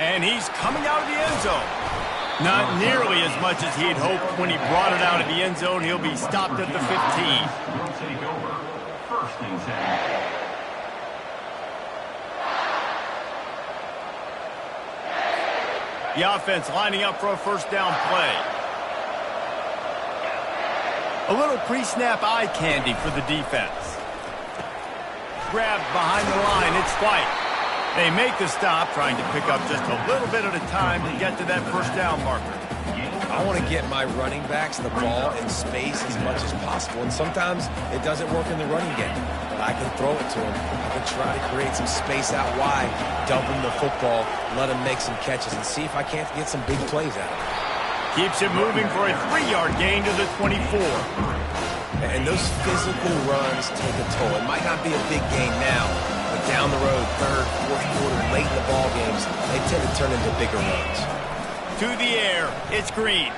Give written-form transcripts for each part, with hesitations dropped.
And he's coming out of the end zone. Not nearly as much as he'd hoped when he brought it out of the end zone. He'll be stopped at the 15. Will take over. First and 10. The offense lining up for a first down play. A little pre-snap eye candy for the defense. Grabbed behind the line. It's White. They make the stop, trying to pick up just a little bit at a time to get to that first down marker. I want to get my running backs the ball in space as much as possible, and sometimes it doesn't work in the running game. But I can throw it to them. I can try to create some space out wide, dump him the football, let him make some catches, and see if I can't get some big plays out of it. Keeps it moving for a 3-yard gain to the 24. And those physical runs take a toll. It might not be a big gain now, but down the road, third, fourth quarter, late in the ball games, they tend to turn into bigger runs. To the air, it's Green.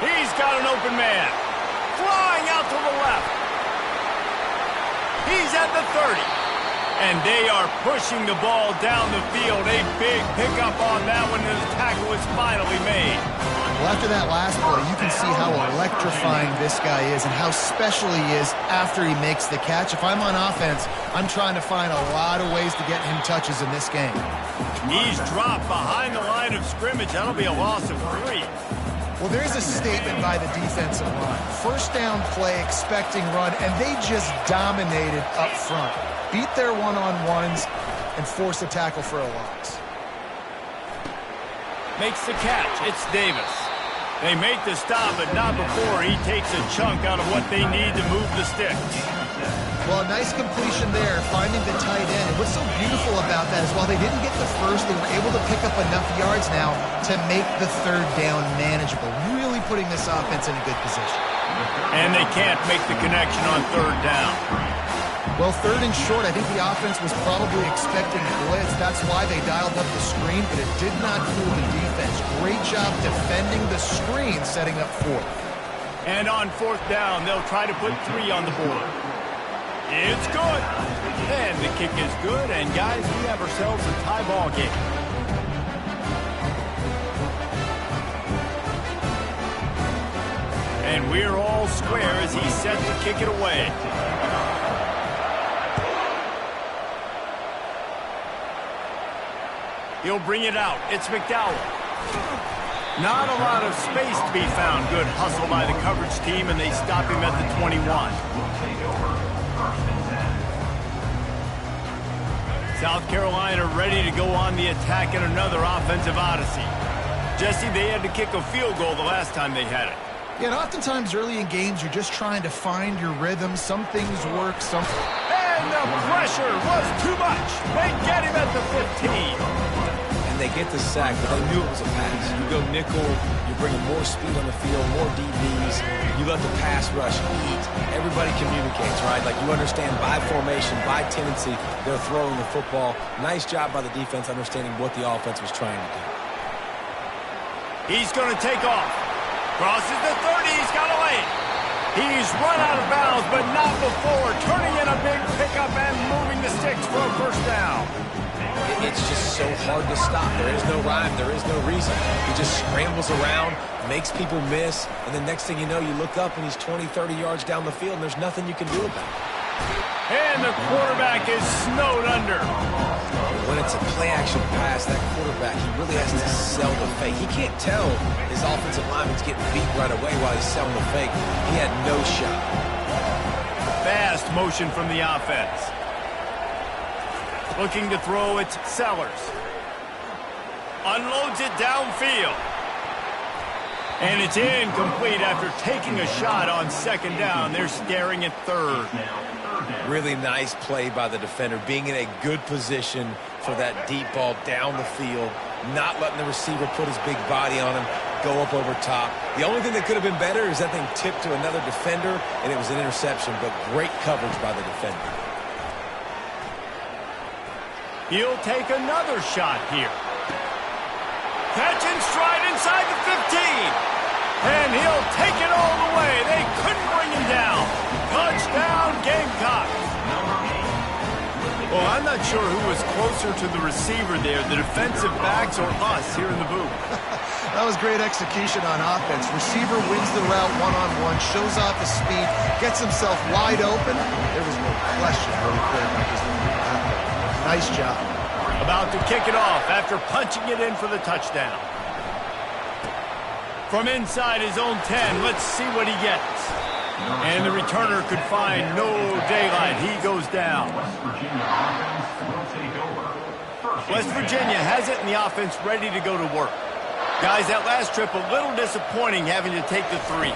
He's got an open man. Flying out to the left. He's at the 30. And they are pushing the ball down the field. A big pickup on that one, and the tackle is finally made. Well, after that last play, you can see how electrifying this guy is and how special he is after he makes the catch. If I'm on offense, I'm trying to find a lot of ways to get him touches in this game. He's dropped behind the line of scrimmage. That'll be a loss of 3. Well, there's a statement by the defensive line. First down play, expecting run, and they just dominated up front. Beat their one-on-ones and force a tackle for a loss. Makes the catch. It's Davis. They make the stop, but not before he takes a chunk out of what they need to move the sticks. Well, a nice completion there, finding the tight end. And what's so beautiful about that is while they didn't get the first, they were able to pick up enough yards now to make the third down manageable, really putting this offense in a good position. And they can't make the connection on third down. Well, third and short, I think the offense was probably expecting blitz. That's why they dialed up the screen, but it did not fool the defense. Great job defending the screen, setting up fourth. And on fourth down, they'll try to put 3 on the board. It's good. And the kick is good, and guys, we have ourselves a tie ball game. And we're all square as he's set to kick it away. He'll bring it out. It's McDowell. Not a lot of space to be found. Good hustle by the coverage team, and they stop him at the 21. South Carolina ready to go on the attack in another offensive odyssey. Jesse, they had to kick a field goal the last time they had it. Yeah, and oftentimes early in games, you're just trying to find your rhythm. Some things work, some... And the pressure was too much. They get him at the 15. And they get the sack, but they knew it was a pass. You go nickel, you're bringing more speed on the field, more DBs. You let the pass rush eat. Everybody communicates, right? Like you understand by formation, by tendency, they're throwing the football. Nice job by the defense understanding what the offense was trying to do. He's going to take off. Crosses the 30. He's got a lane. He's run out of bounds, but not before turning in a big pickup and moving the sticks for a first down. It's just so hard to stop. There is no rhyme. There is no reason. He just scrambles around, makes people miss, and the next thing you know, you look up and he's 20, 30 yards down the field, and there's nothing you can do about it. And the quarterback is snowed under. When it's a play-action pass, that quarterback, he really has to sell the fake. He can't tell his offensive lineman's getting beat right away while he's selling the fake. He had no shot. Fast motion from the offense. Looking to throw, it's Sellers. Unloads it downfield. And it's incomplete after taking a shot on second down. They're staring at third. Really nice play by the defender, being in a good position for that deep ball down the field, not letting the receiver put his big body on him, go up over top. The only thing that could have been better is that thing tipped to another defender, and it was an interception, but great coverage by the defender. He'll take another shot here. Catch and stride inside the 15. And he'll take it all the way. They couldn't bring him down. Touchdown, Gamecocks. Well, I'm not sure who was closer to the receiver there, the defensive backs or us here in the booth. That was great execution on offense. Receiver wins the route one-on-one, shows off his speed, gets himself wide open. There was no question who the quarterback was going to be out there. Nice job. About to kick it off after punching it in for the touchdown. From inside his own 10, let's see what he gets. And the returner could find no daylight. He goes down. West Virginia has it in the offense ready to go to work. Guys, that last trip a little disappointing having to take the 3.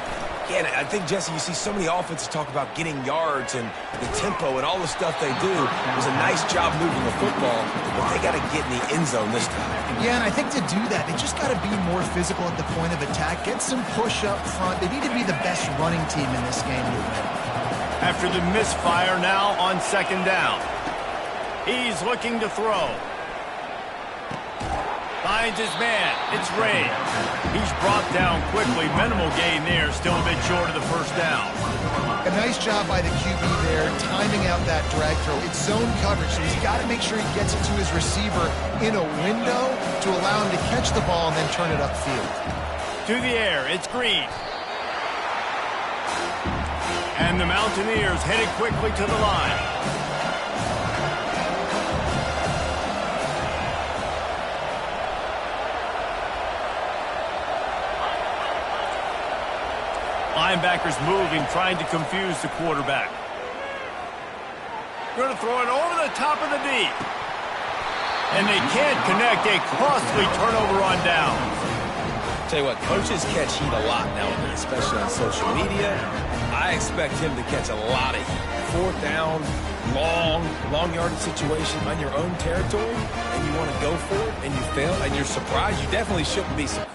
Yeah, and I think, Jesse, you see so many offenses talk about getting yards and the tempo and all the stuff they do. It was a nice job moving the football, but they got to get in the end zone this time. Yeah, and I think to do that, they just got to be more physical at the point of attack, get some push up front. They need to be the best running team in this game to win. After the misfire, now on 2nd down. He's looking to throw. Finds his man. It's Ray. He's brought down quickly. Minimal gain there. Still a bit short of the 1st down. A nice job by the QB there, timing out that drag throw. It's zone coverage, so he's got to make sure he gets it to his receiver in a window to allow him to catch the ball and then turn it upfield. To the air. It's Green. And the Mountaineers headed quickly to the line. Linebackers moving, trying to confuse the quarterback. Going to throw it over the top of the deep. And they can't connect. A costly turnover on downs. Tell you what, coaches catch heat a lot nowadays, especially on social media. I expect him to catch a lot of heat. 4th down, long yardage situation on your own territory, and you want to go for it, and you fail, and you're surprised. You definitely shouldn't be surprised.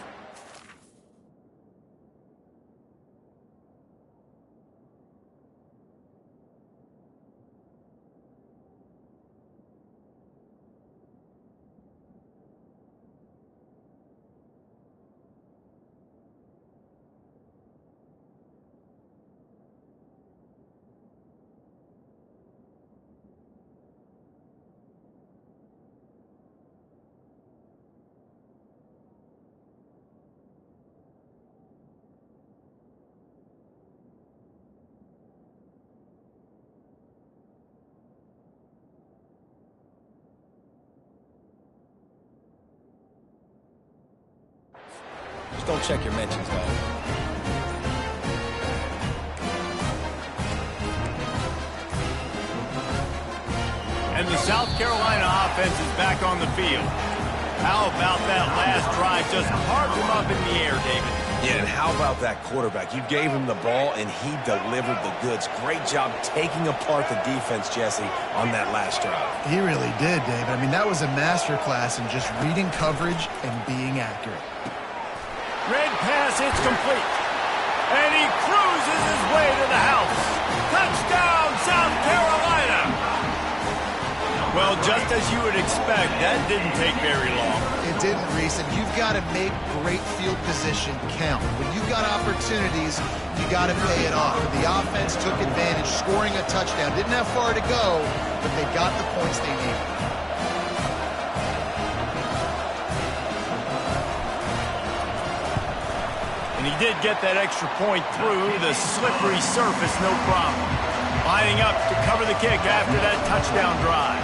Just don't check your mentions, dog. And the South Carolina offense is back on the field. How about that last drive? Just carved him up in the air, David. Yeah, and how about that quarterback? You gave him the ball, and he delivered the goods. Great job taking apart the defense, Jesse, on that last drive. He really did, David. I mean, that was a masterclass in just reading coverage and being accurate. Red pass, it's complete. And he cruises his way to the house. Touchdown, South Carolina! Well, just as you would expect, that didn't take very long. It didn't, Reese, and you've got to make great field position count. When you've got opportunities, you got to pay it off. The offense took advantage, scoring a touchdown. Didn't have far to go, but they got the points they needed. And he did get that extra point through the slippery surface, no problem. Lining up to cover the kick after that touchdown drive.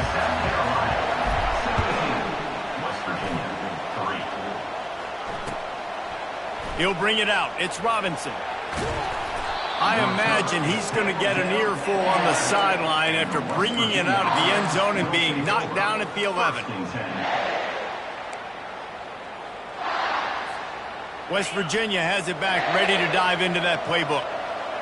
He'll bring it out. It's Robinson. I imagine he's going to get an earful on the sideline after bringing it out of the end zone and being knocked down at the 11. West Virginia has it back, ready to dive into that playbook.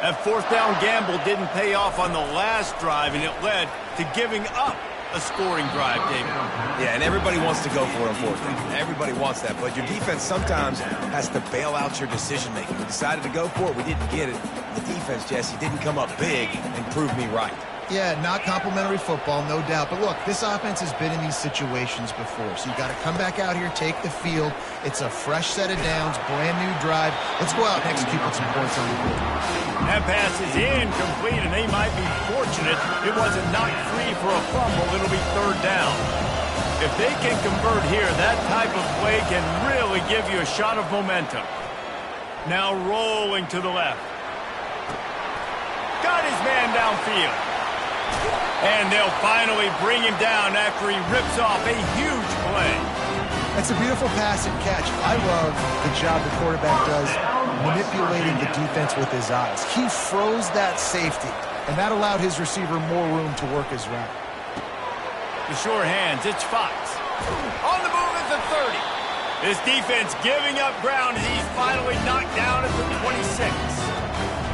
That 4th down gamble didn't pay off on the last drive, and it led to giving up a scoring drive, David. Yeah, and everybody wants to go for it on 4th down. Everybody wants that, but your defense sometimes has to bail out your decision-making. We decided to go for it. We didn't get it. The defense, Jesse, didn't come up big and prove me right. Yeah, not complimentary football, no doubt. But look, this offense has been in these situations before. So you got to come back out here, take the field. It's a fresh set of downs, brand new drive. Let's go out and execute with some points on the board. That pass is incomplete, and they might be fortunate it wasn't knocked free for a fumble. It'll be third down. If they can convert here, that type of play can really give you a shot of momentum. Now rolling to the left. Got his man downfield. And they'll finally bring him down after he rips off a huge play. It's a beautiful pass and catch. I love the job the quarterback does manipulating the defense with his eyes. He froze that safety, and that allowed his receiver more room to work his route. The sure hands, it's Fox. On the move at the 30. This defense giving up ground as he's finally knocked down at the 26.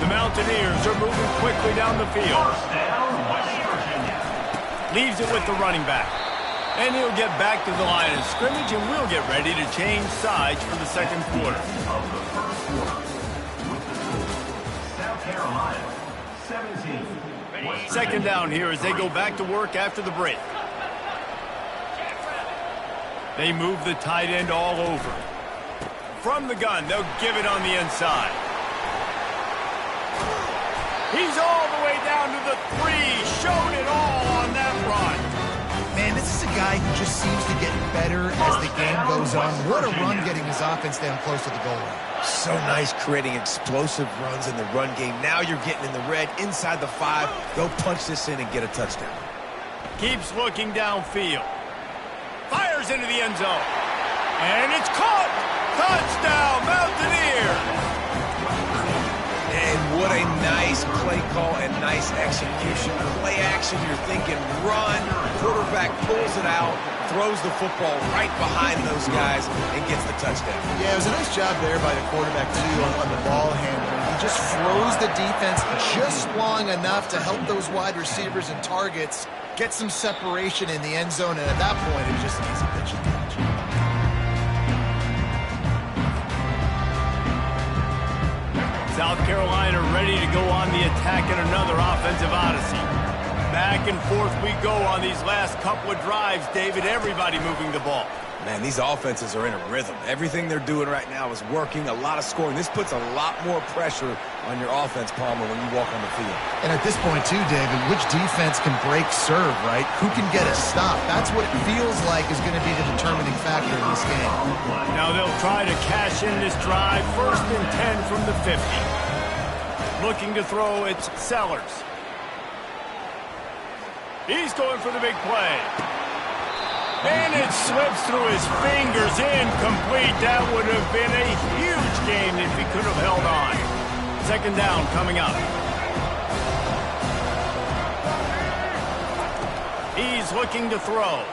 The Mountaineers are moving quickly down the field. Leaves it with the running back. And he'll get back to the line of scrimmage, and we'll get ready to change sides for the second quarter. South Carolina, 17. Second down here as they go back to work after the break. They move the tight end all over. From the gun, they'll give it on the inside. He's all the way down to the 3, showed it all on that run. Man, this is a guy who just seems to get better as the game goes on. What a run getting his offense down close to the goal line. So nice creating explosive runs in the run game. Now you're getting in the red, inside the 5. Go punch this in and get a touchdown. Keeps looking downfield. Fires into the end zone. And it's caught. Touchdown, Mountaineers. And what a nice play call and nice execution. Play action, you're thinking run. Quarterback pulls it out, throws the football right behind those guys, and gets the touchdown. Yeah, it was a nice job there by the quarterback, too, on the ball handling. He just froze the defense just long enough to help those wide receivers and targets get some separation in the end zone, and at that point, it was just an easy pitch and catch. South Carolina ready to go on the attack in another offensive odyssey. Back and forth we go on these last couple of drives, David. Everybody moving the ball. Man, these offenses are in a rhythm. Everything they're doing right now is working, a lot of scoring. This puts a lot more pressure on your offense, Palmer, when you walk on the field. And at this point, too, David, which defense can break serve, right? Who can get a stop? That's what it feels like is going to be the determining factor in this game. Now they'll try to cash in this drive. 1st and 10 from the 50. Looking to throw, it's Sellers. He's going for the big play. And it slips through his fingers, incomplete. That would have been a huge game if he could have held on. Second down coming up. He's looking to throw.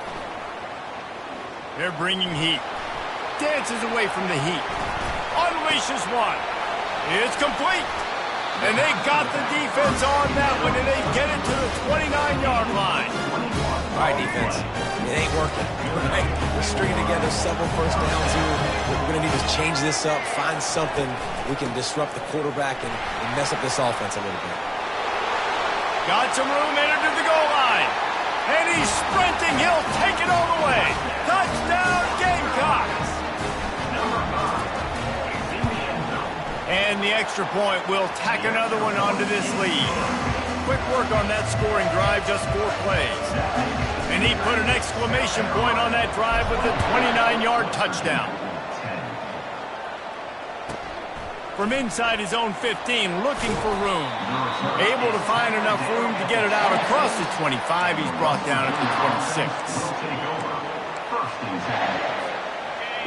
They're bringing heat. Dances away from the heat. Unleashes one. It's complete. And they got the defense on that one, and they get it to the 29-yard line. All right, defense. It ain't working. Right? We're stringing together several first downs here. We're going to need to change this up, find something we can disrupt the quarterback and mess up this offense a little bit. Got some room, entered to the goal line. And he's sprinting. He'll take it all the way. Touchdown, Gamecocks. And the extra point will tack another one onto this lead. Quick work on that scoring drive, just 4 plays. And he put an exclamation point on that drive with a 29-yard touchdown. From inside his own 15, looking for room. Able to find enough room to get it out across the 25. He's brought down at the 26.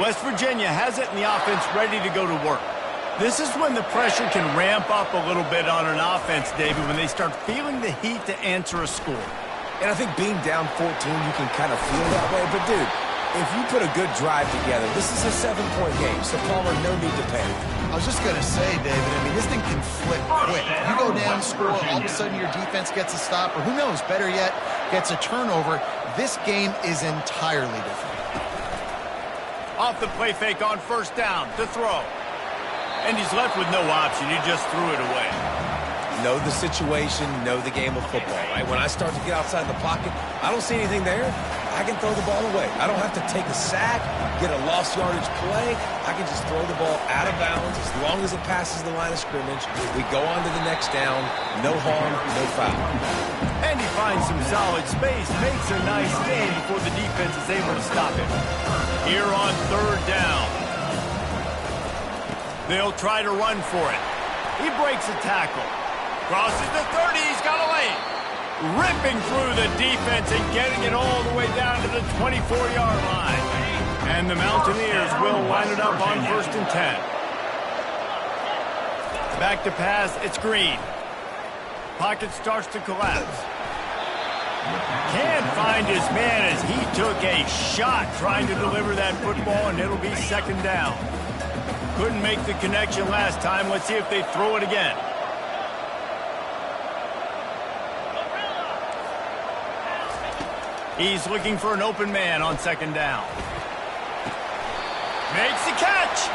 West Virginia has it, and the offense ready to go to work. This is when the pressure can ramp up a little bit on an offense, David, when they start feeling the heat to answer a score. And I think being down 14, you can kind of feel that way. But, dude, if you put a good drive together, this is a 7-point game, so Palmer, no need to panic. I was just going to say, David, I mean, this thing can flip quick. You go down, score, all of a sudden your defense gets a stop, or who knows, better yet, gets a turnover. This game is entirely different. Off the play fake on first down to throw. And he's left with no option. He just threw it away. know the situation, know the game of football, right? When I start to get outside the pocket, I don't see anything there, I can throw the ball away. I don't have to take a sack, get a lost yardage play. I can just throw the ball out of bounds as long as it passes the line of scrimmage. We go on to the next down. No harm, no foul. And he finds some solid space, makes a nice gain before the defense is able to stop him. Here on third down. They'll try to run for it. He breaks a tackle. Crosses the 30, he's got a lane. Ripping through the defense and getting it all the way down to the 24-yard line. And the Mountaineers will line it up on 1st and 10. Back to pass, it's Green. Pocket starts to collapse. Can't find his man as he took a shot trying to deliver that football, and it'll be 2nd down. Couldn't make the connection last time. Let's see if they throw it again. He's looking for an open man on 2nd down. Makes the catch.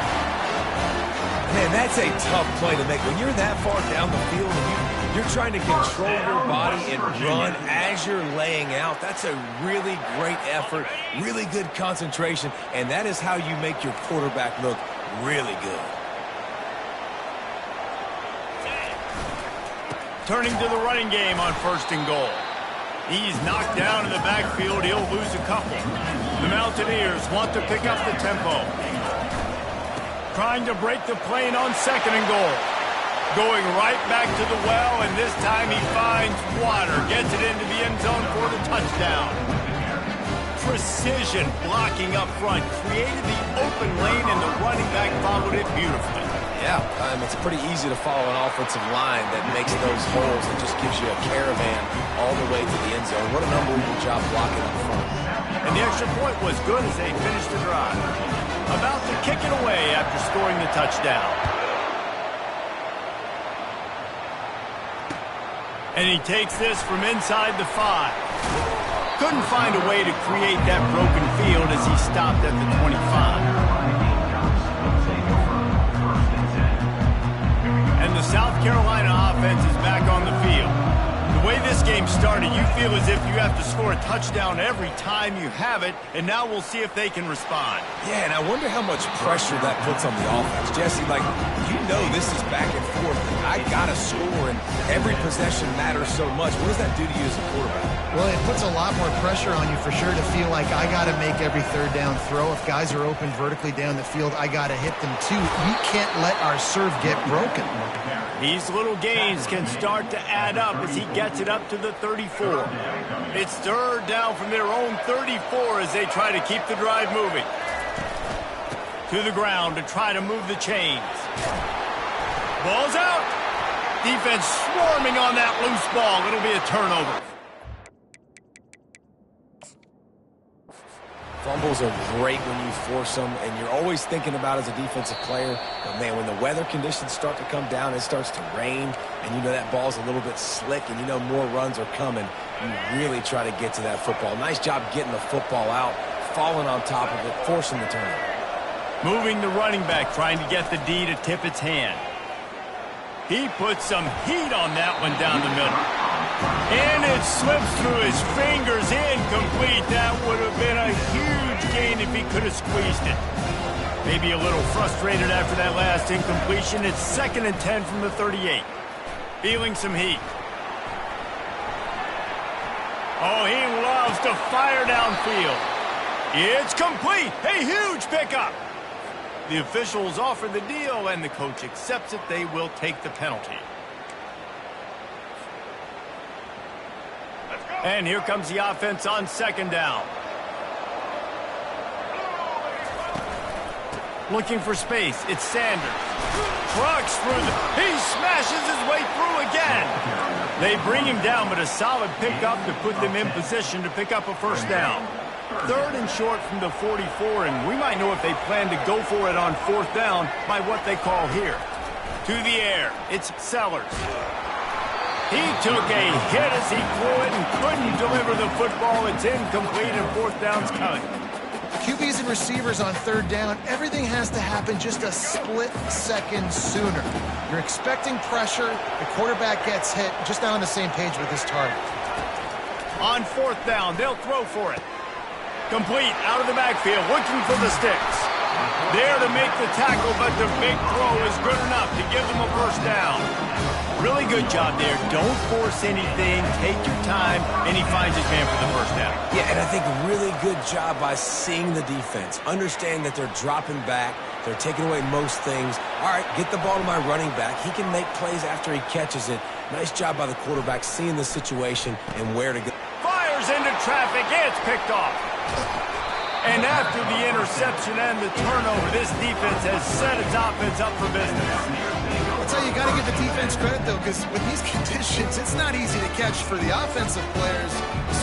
Man, that's a tough play to make. When you're that far down the field and you're trying to control your body and run as you're laying out, that's a really great effort, really good concentration, and that is how you make your quarterback look really good. Turning to the running game on 1st and goal. He's knocked down in the backfield. He'll lose a couple. The Mountaineers want to pick up the tempo. Trying to break the plane on 2nd and goal. Going right back to the well, and this time he finds water. Gets it into the end zone for the touchdown. Precision blocking up front. Created the open lane, and the running back followed it beautifully. Yeah, it's pretty easy to follow an offensive line that makes those holes and just gives you a caravan all the way to the end zone. What an unbelievable job blocking up front. And the extra point was good as they finished the drive. About to kick it away after scoring the touchdown. And he takes this from inside the 5. Couldn't find a way to create that broken field as he stopped at the 25. And the South Carolina offense is back on the field. The way this game started, you feel as if you have to score a touchdown every time you have it, and now we'll see if they can respond. Yeah, and I wonder how much pressure that puts on the offense. Jesse, like, you know this is back and forth. I got to score, and every possession matters so much. What does that do to you as a quarterback? Well, it puts a lot more pressure on you for sure to feel like I got to make every 3rd down throw. If guys are open vertically down the field, I got to hit them too. We can't let our serve get broken. These little gains can start to add up as he gets it up to the 34. It's 3rd down from their own 34 as they try to keep the drive moving. To the ground to try to move the chains. Ball's out. Defense swarming on that loose ball. It'll be a turnover. Fumbles are great when you force them, and you're always thinking about as a defensive player, but man, when the weather conditions start to come down, it starts to rain, and you know that ball's a little bit slick, and you know more runs are coming, you really try to get to that football. Nice job getting the football out, falling on top of it, forcing the turnover. Moving the running back, trying to get the D to tip its hand. He puts some heat on that one down the middle. And it slips through his fingers, incomplete. That would have been a huge gain if he could have squeezed it. Maybe a little frustrated after that last incompletion. It's 2nd and 10 from the 38. Feeling some heat. Oh, he loves to fire downfield. It's complete. A huge pickup. The officials offer the deal, and the coach accepts it. They will take the penalty. And here comes the offense on 2nd down. Looking for space. It's Sanders. Trucks through he smashes his way through again. They bring him down, but a solid pickup to put them in position to pick up a 1st down. 3rd and short from the 44, and we might know if they plan to go for it on 4th down by what they call here. To the air. It's Sellers. He took a hit as he threw it and couldn't deliver the football. It's incomplete, and 4th down's coming. QBs and receivers on third down, everything has to happen just a split second sooner. You're expecting pressure, the quarterback gets hit, just not on the same page with his target. On fourth down, they'll throw for it. Complete, out of the backfield, looking for the sticks. There to make the tackle, but the big throw is good enough to give them a first down. Really good job there. Don't force anything. Take your time, and he finds his man for the first down. Yeah, and I think really good job by seeing the defense. Understand that they're dropping back. They're taking away most things. All right, get the ball to my running back. He can make plays after he catches it. Nice job by the quarterback seeing the situation and where to go. Fires into traffic. It's picked off. And after the interception and the turnover, this defense has set its offense up for business. That's how you got to give the defense credit, though, because with these conditions, it's not easy to catch for the offensive players,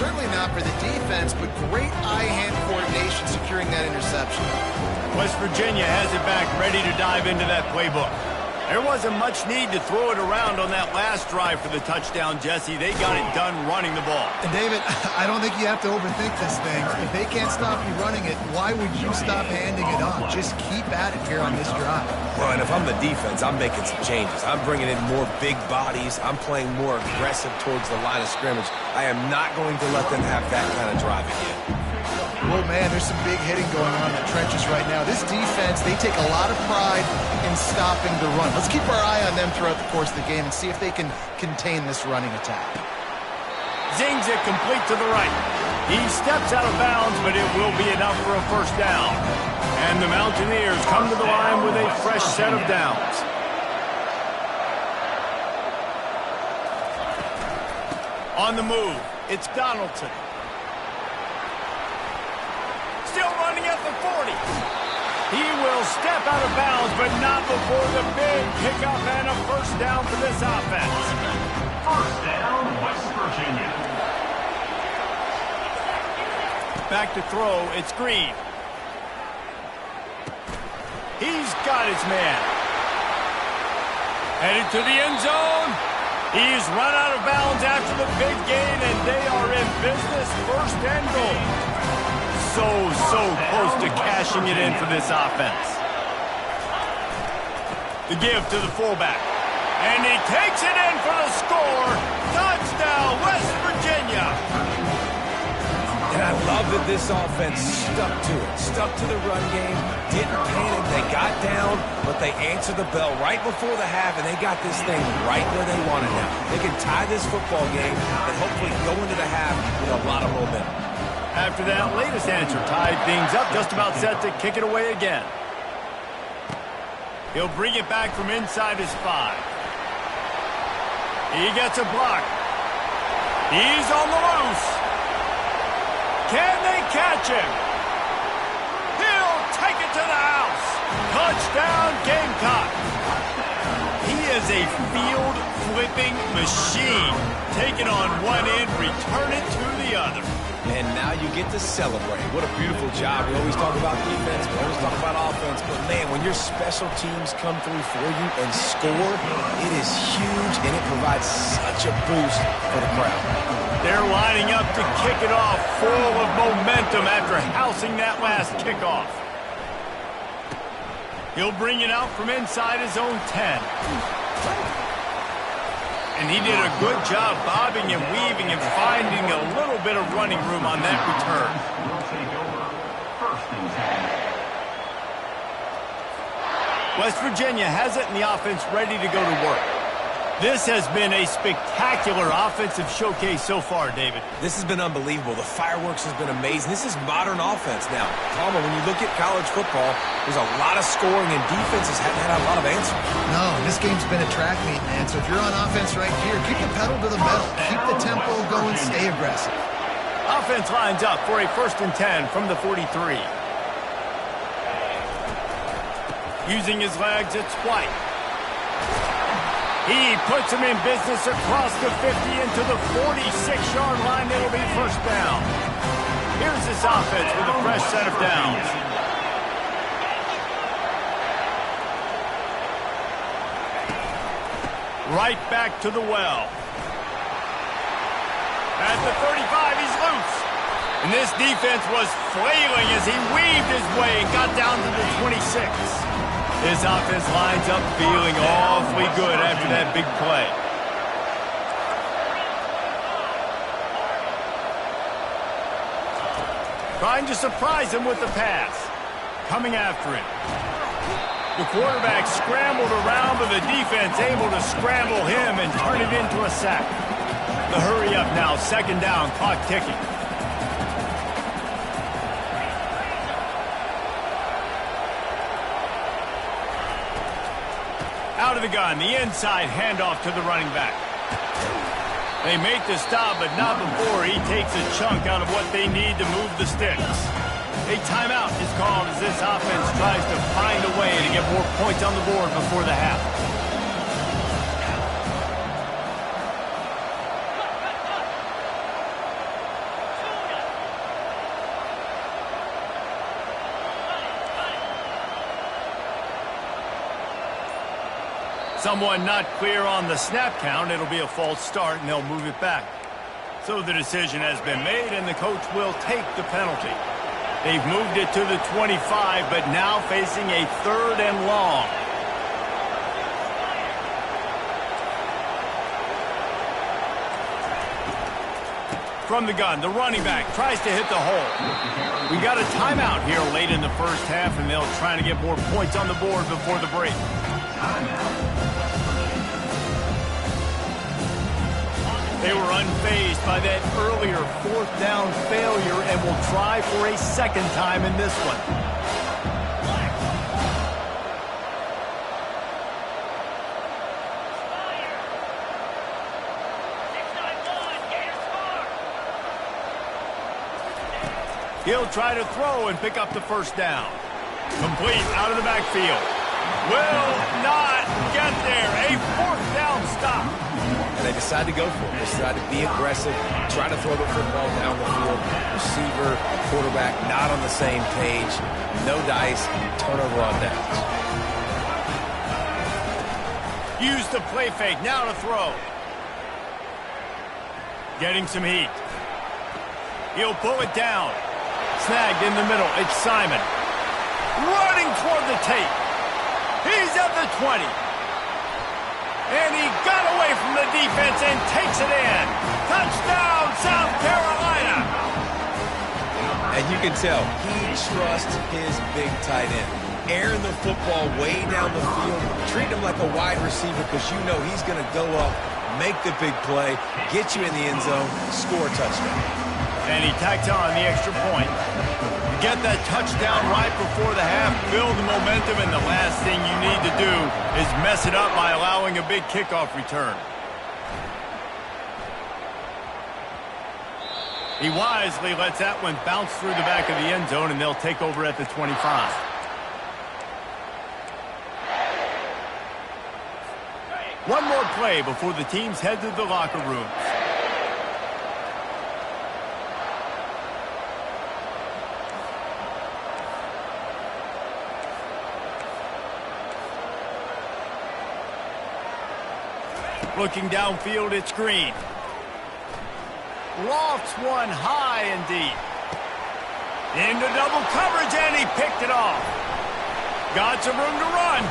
certainly not for the defense, but great eye-hand coordination securing that interception. West Virginia has it back, ready to dive into that playbook. There wasn't much need to throw it around on that last drive for the touchdown, Jesse. They got it done running the ball. And, David, I don't think you have to overthink this thing. If they can't stop you running it, why would you stop handing it off? Just keep at it here on this drive. Well, and if I'm the defense, I'm making some changes. I'm bringing in more big bodies. I'm playing more aggressive towards the line of scrimmage. I am not going to let them have that kind of drive again. Oh, man, there's some big hitting going on in the trenches right now. This defense, they take a lot of pride in stopping the run. Let's keep our eye on them throughout the course of the game and see if they can contain this running attack. Zings it complete to the right. He steps out of bounds, but it will be enough for a first down. And the Mountaineers come to the line with a fresh set of downs. On the move, it's Donaldson. Still running at the 40. He will step out of bounds, but not before the big pickup and a first down for this offense. First down, West Virginia. Back to throw, it's Green. He's got his man. Headed to the end zone. He's run out of bounds after the big gain, and they are in business, first and goal. So close to cashing it in for this offense. The give to the fullback. And he takes it in for the score. Touchdown, West Virginia. And I love that this offense stuck to it. Stuck to the run game. Didn't panic. They got down, but they answered the bell right before the half, and they got this thing right where they want it now. They can tie this football game and hopefully go into the half with a lot of momentum. After that latest answer tied things up, just about set to kick it away again. He'll bring it back from inside his 5. He gets a block. He's on the loose. Can they catch him? He'll take it to the house. Touchdown, Gamecock. He is a field-flipping machine. Take it on one end, return it to the other. And now you get to celebrate. What a beautiful job. We always talk about defense, we always talk about offense, but man, when your special teams come through for you and score, it is huge, and it provides such a boost for the crowd. They're lining up to kick it off, full of momentum after housing that last kickoff. He'll bring it out from inside his own 10. And he did a good job bobbing and weaving and finding a little bit of running room on that return. Will take over. First and 10. West Virginia has it and the offense ready to go to work. This has been a spectacular offensive showcase so far, David. This has been unbelievable. The fireworks has been amazing. This is modern offense now. Palmer, when you look at college football, there's a lot of scoring, and defenses haven't had a lot of answers. No, this game's been a track meet, man. So if you're on offense right here, keep the pedal to the metal. Keep the tempo going, stay aggressive. Offense lines up for a first and 10 from the 43. Using his legs, it's White. He puts him in business across the 50 into the 46-yard line. It'll be first down. Here's this offense with a fresh set of downs. Right back to the well. At the 35, he's loose. And this defense was flailing as he weaved his way and got down to the 26. This offense lines up feeling awfully good after that big play. Trying to surprise him with the pass. Coming after him. The quarterback scrambled around, but the defense able to scramble him and turn it into a sack. The hurry up now, second down, clock ticking. Out of the gun, the inside handoff to the running back. They make the stop, but not before he takes a chunk out of what they need to move the sticks. A timeout is called as this offense tries to find a way to get more points on the board before the half. Someone not clear on the snap count. It'll be a false start, and they'll move it back. So the decision has been made, and the coach will take the penalty. They've moved it to the 25, but now facing a 3rd and long. From the gun, the running back tries to hit the hole. We got a timeout here late in the first half, and they'll try to get more points on the board before the break. They were unfazed by that earlier 4th down failure and will try for a second time in this one. He'll try to throw and pick up the first down. Complete out of the backfield. Will not get there. A 4th down stop. And they decide to go for it. They decide to be aggressive, try to throw the football down the field. Receiver, quarterback, not on the same page. No dice, turnover on downs. Use the play fake, now to throw. Getting some heat. He'll pull it down. Snagged in the middle, it's Simon. Running toward the tape. He's at the 20. And he got away from the defense and takes it in. Touchdown, South Carolina. And you can tell he trusts his big tight end. Airing the football way down the field. Treat him like a wide receiver because you know he's going to go up, make the big play, get you in the end zone, score a touchdown. And he tacked on the extra point. You get that touchdown right before the half, build the momentum, and the last thing you need to do is mess it up by allowing a big kickoff return. He wisely lets that one bounce through the back of the end zone, and they'll take over at the 25. One more play before the teams head to the locker rooms. Looking downfield, it's Green. Lofts one high and deep. Into double coverage, and he picked it off. Got some room to run.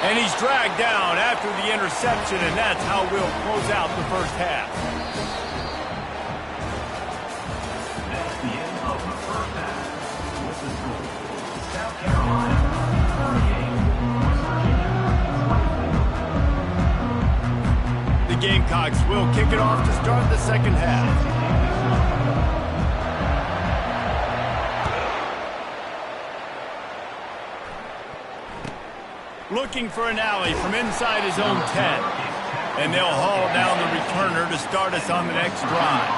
And he's dragged down after the interception, and that's how we'll close out the first half. That's the end of the first half. With the score, South Carolina 38, West Virginia 24. The Gamecocks will kick it off to start the second half. Looking for an alley from inside his own 10. And they'll haul down the returner to start us on the next drive.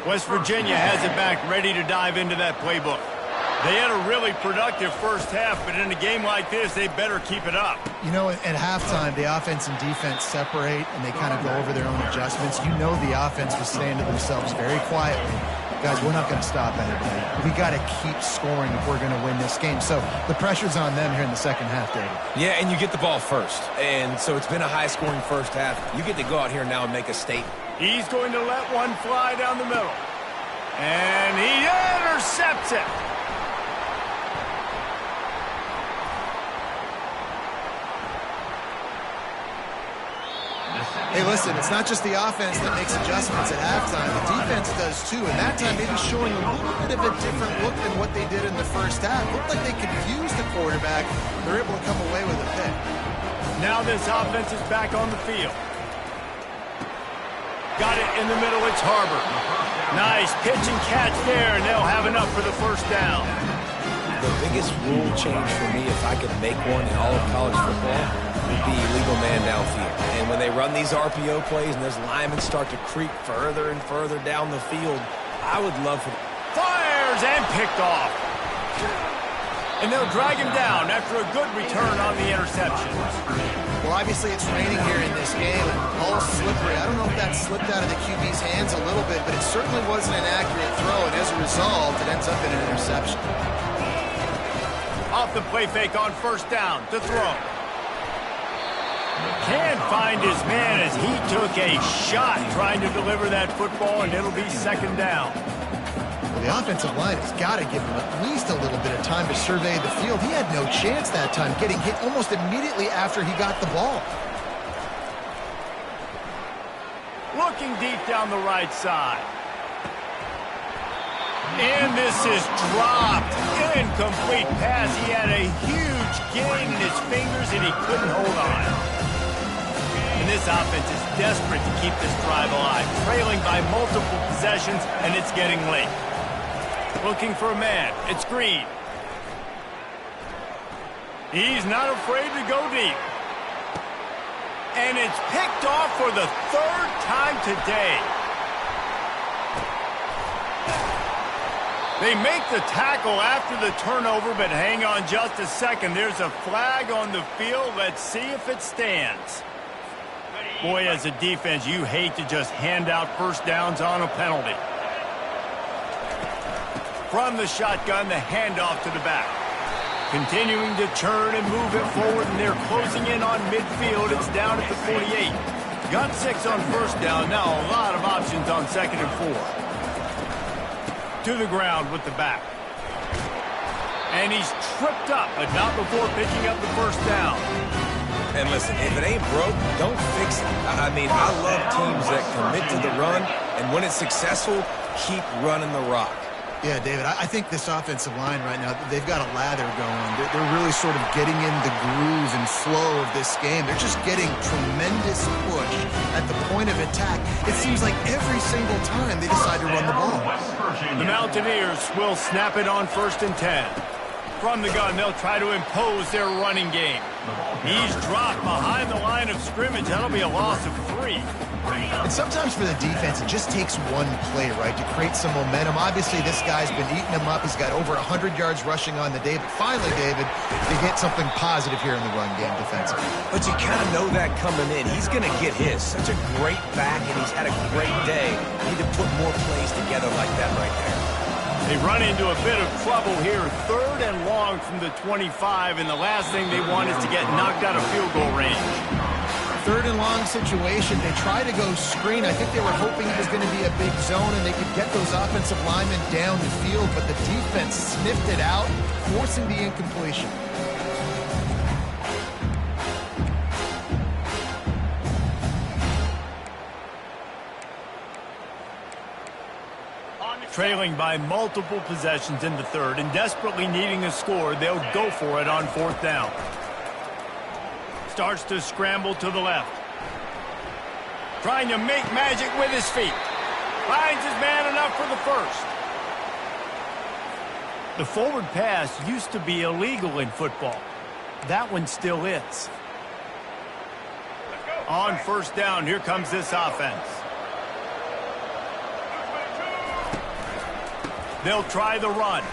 West Virginia has it back ready to dive into that playbook. They had a really productive first half, but in a game like this, they better keep it up. You know, at halftime, the offense and defense separate, and they kind of go over their own adjustments. You know the offense was saying to themselves very quietly, guys, we're not going to stop anybody. We got to keep scoring if we're going to win this game. So the pressure's on them here in the second half, David. Yeah, and you get the ball first. And so it's been a high-scoring first half. You get to go out here now and make a statement. He's going to let one fly down the middle. And he intercepts it. Hey, listen, it's not just the offense that makes adjustments at halftime. The defense does too, and that time maybe showing a little bit of a different look than what they did in the first half. Looked like they confused the quarterback. They're able to come away with a pick. Now this offense is back on the field. Got it in the middle. It's Harbor. Nice pitch and catch there, and they'll have enough for the first down. The biggest rule change for me, if I could make one in all of college football, would be illegal man downfield. And when they run these RPO plays and those linemen start to creep further and further down the field, I would love for... Fires and picked off. And they'll drag him down after a good return on the interception. Well, obviously it's raining here in this game, and ball's slippery. I don't know if that slipped out of the QB's hands a little bit, but it certainly wasn't an accurate throw, and as a result, it ends up in an interception. Off the play fake on first down to throw. Can't find his man as he took a shot trying to deliver that football, and it'll be second down. Well, the offensive line has got to give him at least a little bit of time to survey the field. He had no chance that time, getting hit almost immediately after he got the ball. Looking deep down the right side. And this is dropped. Incomplete pass. He had a huge gain in his fingers, and he couldn't hold on. And this offense is desperate to keep this drive alive, trailing by multiple possessions, and it's getting late. Looking for a man. It's Green. He's not afraid to go deep. And it's picked off for the third time today. They make the tackle after the turnover, but hang on just a second. There's a flag on the field. Let's see if it stands. Boy, as a defense, you hate to just hand out first downs on a penalty. From the shotgun, the handoff to the back. Continuing to turn and move it forward, and they're closing in on midfield. It's down at the 48. Got 6 on first down. Now a lot of options on second and 4. To the ground with the back. And he's tripped up, but not before picking up the first down. And listen, if it ain't broke, don't fix it. I mean, I love teams that commit to the run, and when it's successful, keep running the rock. Yeah, David, I think this offensive line right now, they've got a lather going. They're really sort of getting in the groove and flow of this game. They're just getting tremendous push at the point of attack. It seems like every single time they decide to run the ball. The Mountaineers will snap it on 1st and 10. From the gun, they'll try to impose their running game. He's dropped behind the line of scrimmage. That'll be a loss of 3. And sometimes for the defense, it just takes one play, right, to create some momentum. Obviously, this guy's been eating them up. He's got over 100 yards rushing on the day. But finally, David, they get something positive here in the run game defensively. But you kind of know that coming in. He's going to get his. Such a great back, and he's had a great day. Need to put more plays together like that right there. They run into a bit of trouble here. 3rd and long from the 25, and the last thing they want is to get knocked out of field goal range. 3rd and long situation. They try to go screen. I think they were hoping it was going to be a big zone and they could get those offensive linemen down the field, but the defense sniffed it out, forcing the incompletion. Trailing by multiple possessions in the 3rd and desperately needing a score, they'll go for it on 4th down. Starts to scramble to the left. Trying to make magic with his feet. Finds his man enough for the first. The forward pass used to be illegal in football. That one still is. On 1st down, here comes this offense. They'll try the run.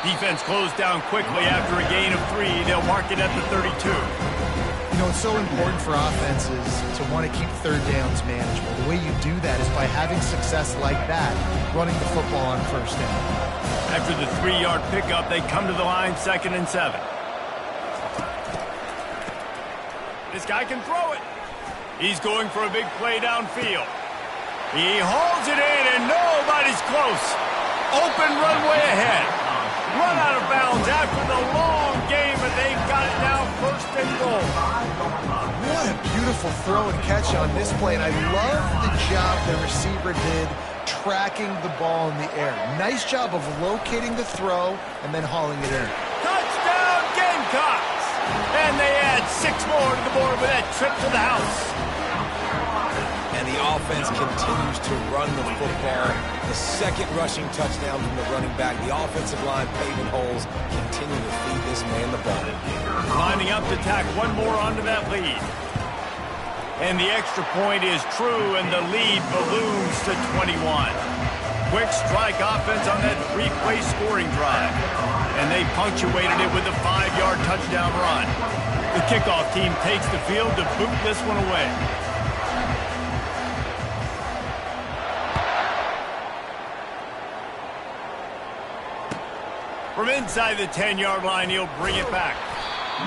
Defense closed down quickly after a gain of 3. They'll mark it at the 32. You know, it's so important for offenses to want to keep 3rd downs manageable. The way you do that is by having success like that, running the football on 1st down. After the 3-yard pickup, they come to the line 2nd and 7. This guy can throw it. He's going for a big play downfield. He hauls it in, and nobody's close. Open runway ahead. Run out of bounds after the long game, but they've got it now first and goal. What a beautiful throw and catch on this play, and I love the job the receiver did tracking the ball in the air. Nice job of locating the throw and then hauling it in. Touchdown, Gamecocks! And they add 6 more to the board with that trip to the house. And the offense continues to run the football. The second rushing touchdown from the running back. The offensive line paving holes, continue to feed this man the ball. Lining up to tack one more onto that lead. And the extra point is true, and the lead balloons to 21. Quick strike offense on that 3-play scoring drive. And they punctuated it with a 5-yard touchdown run. The kickoff team takes the field to boot this one away. From inside the 10-yard line, he'll bring it back.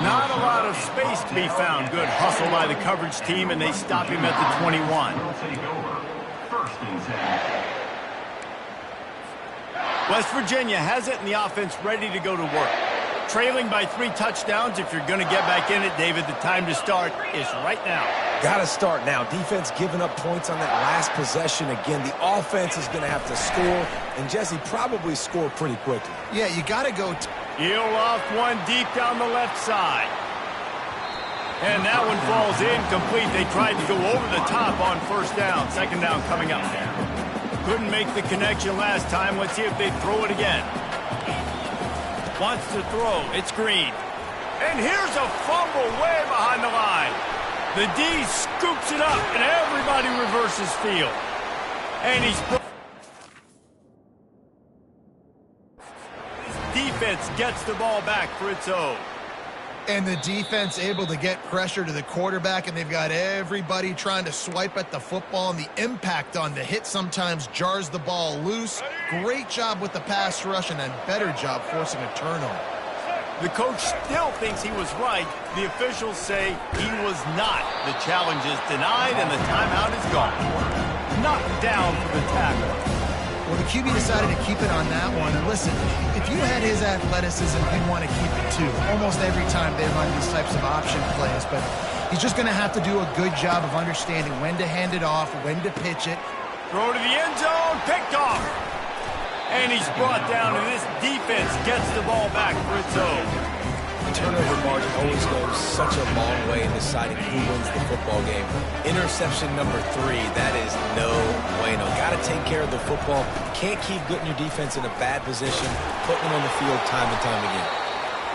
Not a lot of space to be found. Good hustle by the coverage team, and they stop him at the 21. West Virginia has it, and the offense ready to go to work. Trailing by 3 touchdowns. If you're going to get back in it, David, the time to start is right now. Got to start now. Defense giving up points on that last possession. Again, the offense is going to have to score, and Jesse probably score pretty quickly. Yeah, you got to go. He'll loft one deep down the left side. And that one falls incomplete. They tried to go over the top on first down. Second down coming up. Couldn't make the connection last time. Let's see if they throw it again. Wants to throw. It's Green. And here's a fumble way behind the line. The D scoops it up, and everybody reverses field. And he's... Defense gets the ball back for its own. And the defense able to get pressure to the quarterback, and they've got everybody trying to swipe at the football, and the impact on the hit sometimes jars the ball loose. Great job with the pass rush, and a better job forcing a turnover. The coach still thinks he was right. The officials say he was not. The challenge is denied, and the timeout is gone. Knocked down for the tackle. Well, the QB decided to keep it on that one. And listen, if you had his athleticism, you'd want to keep it too. Almost every time they run these types of option plays. But he's just going to have to do a good job of understanding when to hand it off, when to pitch it. Throw to the end zone, picked off. And he's brought down, and this defense gets the ball back for its own. Turnover margin always goes such a long way in deciding who wins the football game. Interception number 3, that is no bueno. Got to take care of the football. Can't keep getting your defense in a bad position, putting them on the field time and time again.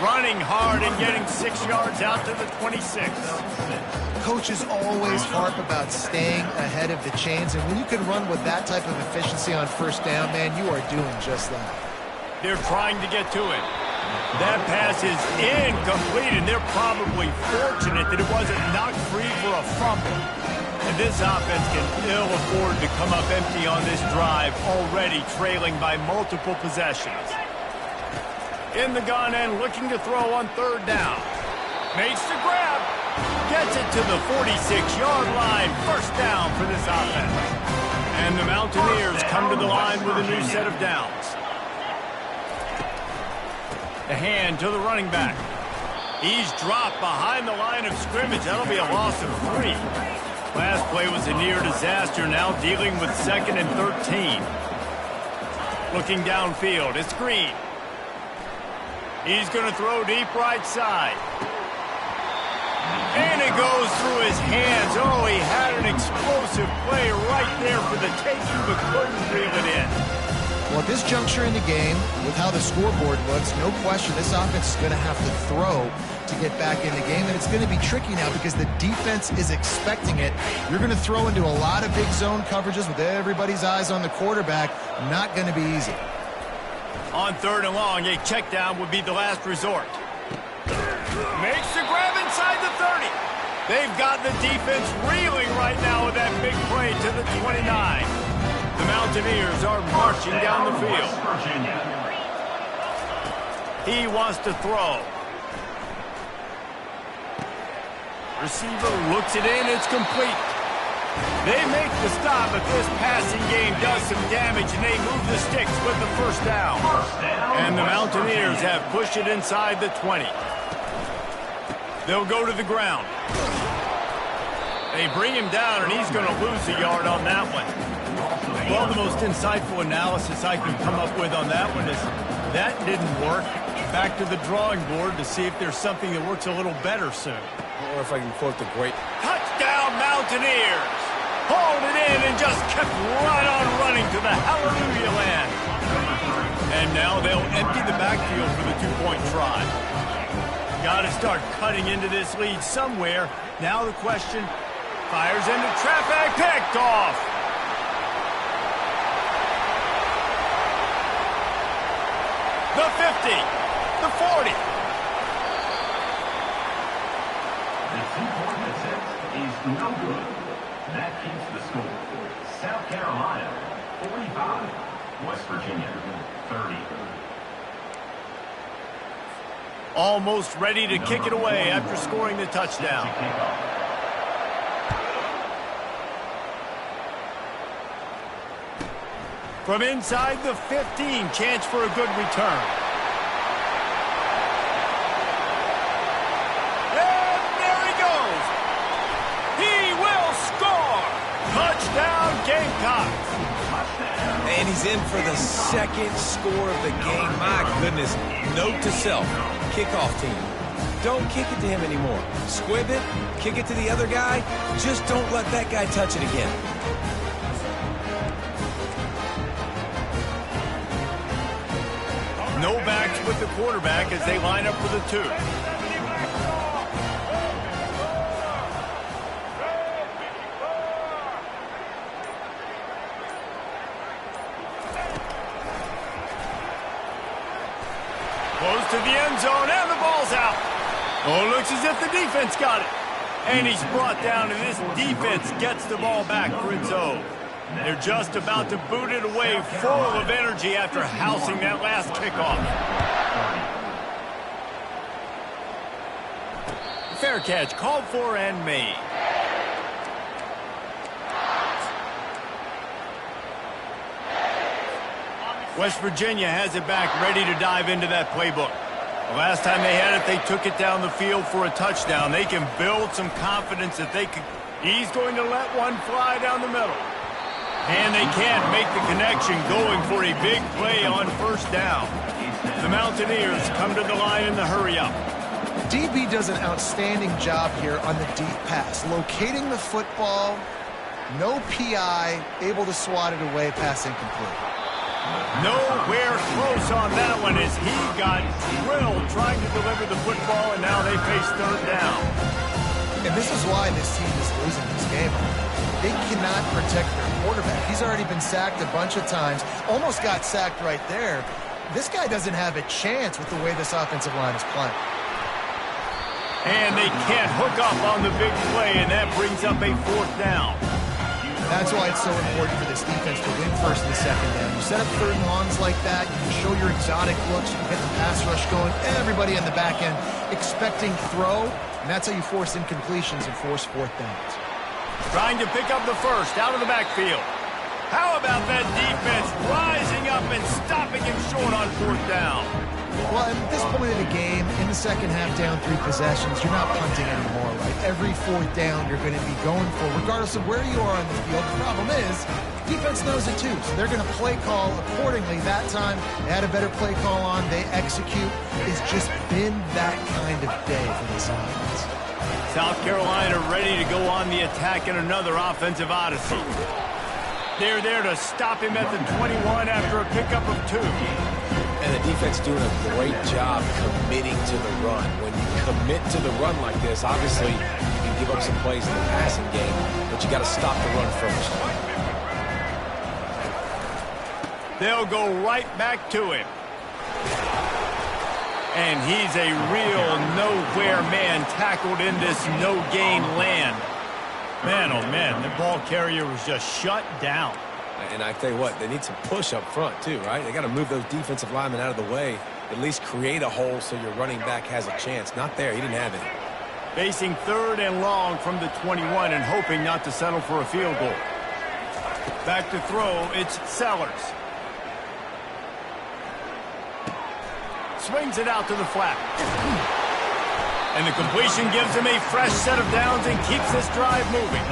Running hard and getting 6 yards out to the 26. Coaches always harp about staying ahead of the chains, and when you can run with that type of efficiency on first down, man, you are doing just that. They're trying to get to it. That pass is incomplete, and they're probably fortunate that it wasn't knocked free for a fumble. And this offense can ill afford to come up empty on this drive, already trailing by multiple possessions. In the gun and looking to throw on third down. Makes the grab. Gets it to the 46-yard line. First down for this offense. And the Mountaineers come to the line with a new set of downs. The hand to the running back. He's dropped behind the line of scrimmage. That'll be a loss of 3. Last play was a near disaster. Now dealing with 2nd and 13. Looking downfield. It's Green. He's going to throw deep right side. And it goes through his hands. Oh, he had an explosive play right there for the taking, but couldn't reel it in. Well, at this juncture in the game, with how the scoreboard looks, no question this offense is going to have to throw to get back in the game, and it's going to be tricky now because the defense is expecting it. You're going to throw into a lot of big zone coverages with everybody's eyes on the quarterback. Not going to be easy. On third and long, a check down would be the last resort. Makes the grab inside the 30. They've got the defense reeling right now with that big play to the 29. The Mountaineers are marching down the field. He wants to throw. Receiver looks it in. It's complete. They make the stop, but this passing game does some damage, and they move the sticks with the first down. And the Mountaineers have pushed it inside the 20. They'll go to the ground. They bring him down, and he's going to lose a yard on that one. Well, the most insightful analysis I can come up with on that one is that didn't work. Back to the drawing board to see if there's something that works a little better soon. Or if I can quote the great... Touchdown, Mountaineers! Hauled it in and just kept right on running to the hallelujah land. And now they'll empty the backfield for the two-point try. Got to start cutting into this lead somewhere. Now the question, fires into traffic, picked off. The 50, the 40. The two-point attempt is no good. That keeps the score. South Carolina, 45. West Virginia, 30. Almost ready to kick it away after scoring the touchdown. From inside the 15, chance for a good return. And there he goes. He will score. Touchdown, Gamecocks. And he's in for the second score of the game. My goodness. Note to self, kickoff team. Don't kick it to him anymore. Squib it, kick it to the other guy. Just don't let that guy touch it again. No backs with the quarterback as they line up for the two. Close to the end zone, and the ball's out. Oh, it looks as if the defense got it. And he's brought down, and this defense gets the ball back for its own. They're just about to boot it away, full of energy after housing that last kickoff. Fair catch, called for and made. West Virginia has it back, ready to dive into that playbook. The last time they had it, they took it down the field for a touchdown. They can build some confidence that they could. He's going to let one fly down the middle. And they can't make the connection, going for a big play on first down. The Mountaineers come to the line in the hurry-up. DB does an outstanding job here on the deep pass. Locating the football, no PI, able to swat it away, pass incomplete. Nowhere close on that one as he got drilled trying to deliver the football, and now they face third down. And this is why this team is losing this game. They cannot protect their quarterback. He's already been sacked a bunch of times, almost got sacked right there. This guy doesn't have a chance with the way this offensive line is playing. And they can't hook up on the big play, and that brings up a fourth down. That's why it's so important for this defense to win first and second down. You set up third and longs like that, you can show your exotic looks, you can get the pass rush going, everybody in the back end expecting throw, and that's how you force incompletions and force fourth downs. Trying to pick up the first out of the backfield. How about that defense rising up and stopping him short on fourth down? Well, at this point of the game, in the second half, down 3 possessions, you're not punting anymore, right? Every fourth down you're going to be going for, regardless of where you are on the field. The problem is, defense knows it too, so they're going to play call accordingly. That time, they had a better play call on. They execute. It's just been that kind of day for this offense. South Carolina ready to go on the attack in another offensive odyssey. They're there to stop him at the 21 after a pickup of 2. And the defense doing a great job committing to the run. When you commit to the run like this, obviously you can give up some plays in the passing game, but you got to stop the run first. They'll go right back to him. And he's a real nowhere man tackled in this no-gain land. Man, oh man, the ball carrier was just shut down. And I tell you what, they need some push up front too, right? They got to move those defensive linemen out of the way, at least create a hole so your running back has a chance. Not there, he didn't have it. Facing 3rd and long from the 21 and hoping not to settle for a field goal. Back to throw, it's Sellers. Swings it out to the flat. And the completion gives him a fresh set of downs and keeps this drive moving.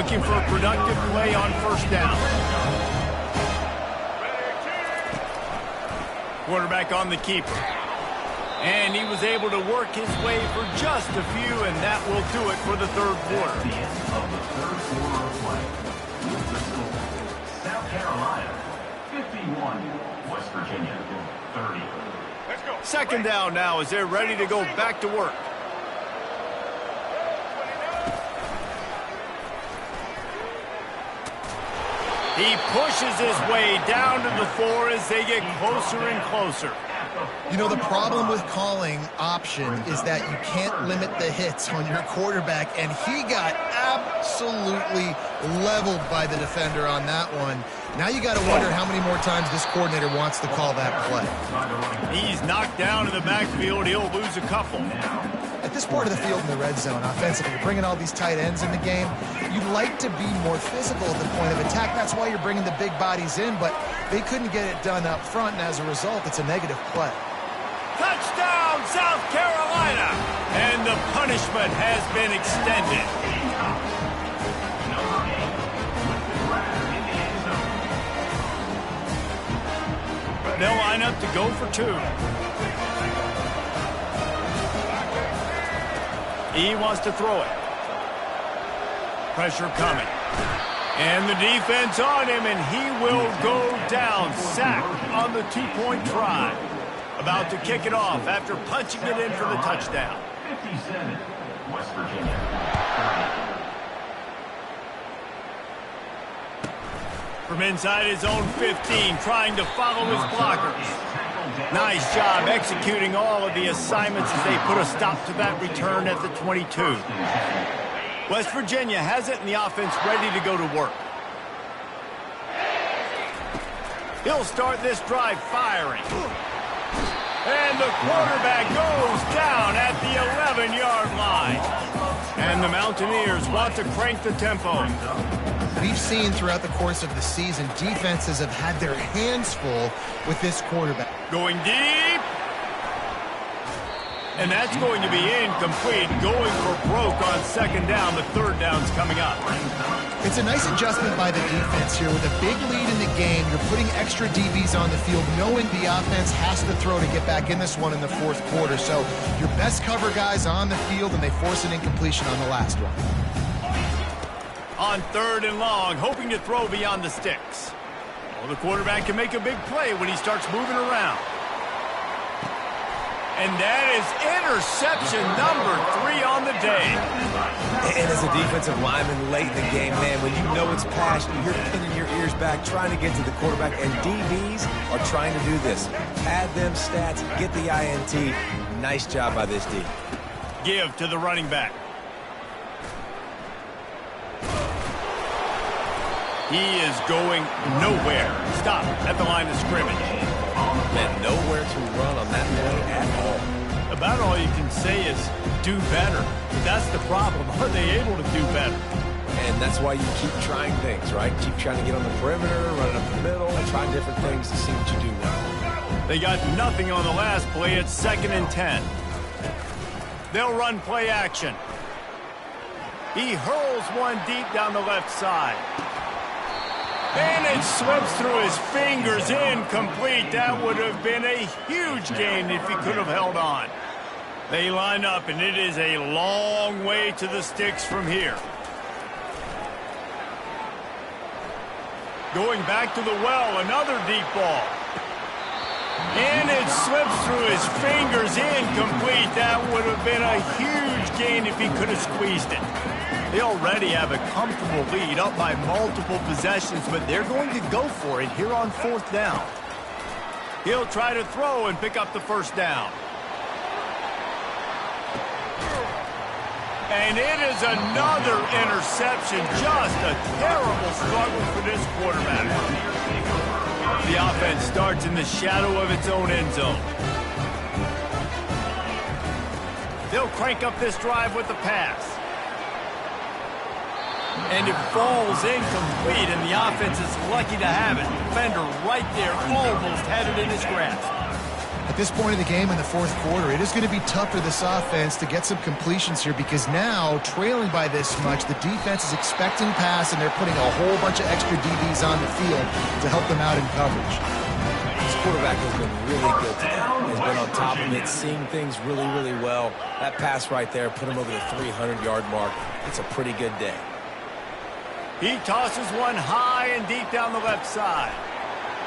Looking for a productive play on 1st down. Quarterback on the keeper. And he was able to work his way for just a few, and that will do it for the 3rd quarter. The end of the 3rd quarter of play. The score, South Carolina, 51, West Virginia, 30. Let's go. 2nd down now as they're ready to go back to work. He pushes his way down to the 4 as they get closer and closer. You know, the problem with calling option is that you can't limit the hits on your quarterback, and he got absolutely leveled by the defender on that one. Now you got to wonder how many more times this coordinator wants to call that play. He's knocked down in the backfield. He'll lose a couple. At this part of the field in the red zone, offensively, you're bringing all these tight ends in the game. You'd like to be more physical at the point of attack. That's why you're bringing the big bodies in, but they couldn't get it done up front, and as a result, it's a negative play. Touchdown, South Carolina! And the punishment has been extended. They'll line up to go for 2. He wants to throw it. Pressure coming. And the defense on him, and he will go down. Sack on the 2-point try. About to kick it off after punching it in for the touchdown. 57, West Virginia, 30. From inside his own 15, trying to follow his blockers. Nice job executing all of the assignments as they put a stop to that return at the 22. West Virginia has it, and the offense ready to go to work. He'll start this drive firing. And the quarterback goes down at the 11-yard line. And the Mountaineers want to crank the tempo. We've seen throughout the course of the season, defenses have had their hands full with this quarterback. Going deep. And that's going to be incomplete. Going for broke on 2nd down. The 3rd down's coming up. It's a nice adjustment by the defense here. With a big lead in the game, you're putting extra DBs on the field, knowing the offense has to throw to get back in this one in the 4th quarter. So your best cover guys on the field, and they force an incompletion on the last one. On 3rd and long, hoping to throw beyond the sticks. Well, the quarterback can make a big play when he starts moving around. And that is interception number 3 on the day. And as a defensive lineman late in the game, man, when you know it's passion, you're pinning your ears back, trying to get to the quarterback, and DBs are trying to do this. Pad them stats, get the INT. Nice job by this D. Give to the running back. He is going nowhere. Stop at the line of scrimmage. And nowhere to run on that play at all. About all you can say is do better. But that's the problem. Are they able to do better? And that's why you keep trying things, right? Keep trying to get on the perimeter, running up the middle, and trying different things to see what you do well. They got nothing on the last play. It's 2nd and 10. They'll run play action. He hurls one deep down the left side. And it slips through his fingers, incomplete. That would have been a huge gain if he could have held on. They line up, and it is a long way to the sticks from here. Going back to the well, another deep ball. And it slips through his fingers, incomplete. That would have been a huge gain if he could have squeezed it. They already have a comfortable lead, up by multiple possessions, but they're going to go for it here on 4th down. He'll try to throw and pick up the 1st down. And it is another interception. Just a terrible struggle for this quarterback. The offense starts in the shadow of its own end zone. They'll crank up this drive with the pass. And it falls incomplete, and the offense is lucky to have it. Defender right there, almost had it in his grasp. At this point of the game in the fourth quarter, it is going to be tough for this offense to get some completions here because now, trailing by this much, the defense is expecting pass, and they're putting a whole bunch of extra DBs on the field to help them out in coverage. This quarterback has been really good today. Has been on top of it, seeing things really, really well. That pass right there put him over the 300-yard mark. It's a pretty good day. He tosses one high and deep down the left side.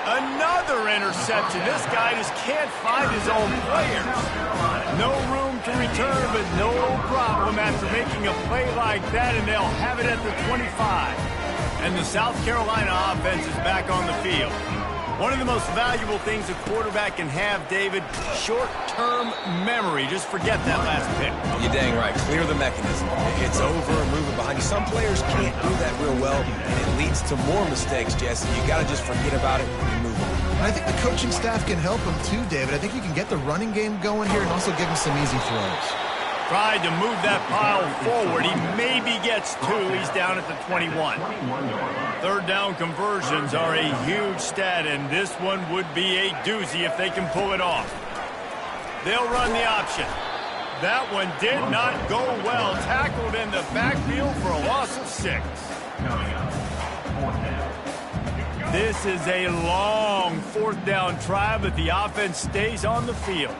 Another interception. This guy just can't find his own players. No room to return, but no problem after making a play like that, and they'll have it at the 25. And the South Carolina offense is back on the field. One of the most valuable things a quarterback can have, David, short-term memory. Just forget that last pick. You're dang right. Clear the mechanism. It's over, move it behind you. Some players can't do that real well, and it leads to more mistakes, Jesse. You got to just forget about it and move on. And I think the coaching staff can help him too, David. I think you can get the running game going here and also give him some easy throws. Tried to move that pile forward. He maybe gets two. He's down at the 21. Third down conversions are a huge stat, and this one would be a doozy if they can pull it off. They'll run the option. That one did not go well. Tackled in the backfield for a loss of 6. This is a long fourth down try, but the offense stays on the field.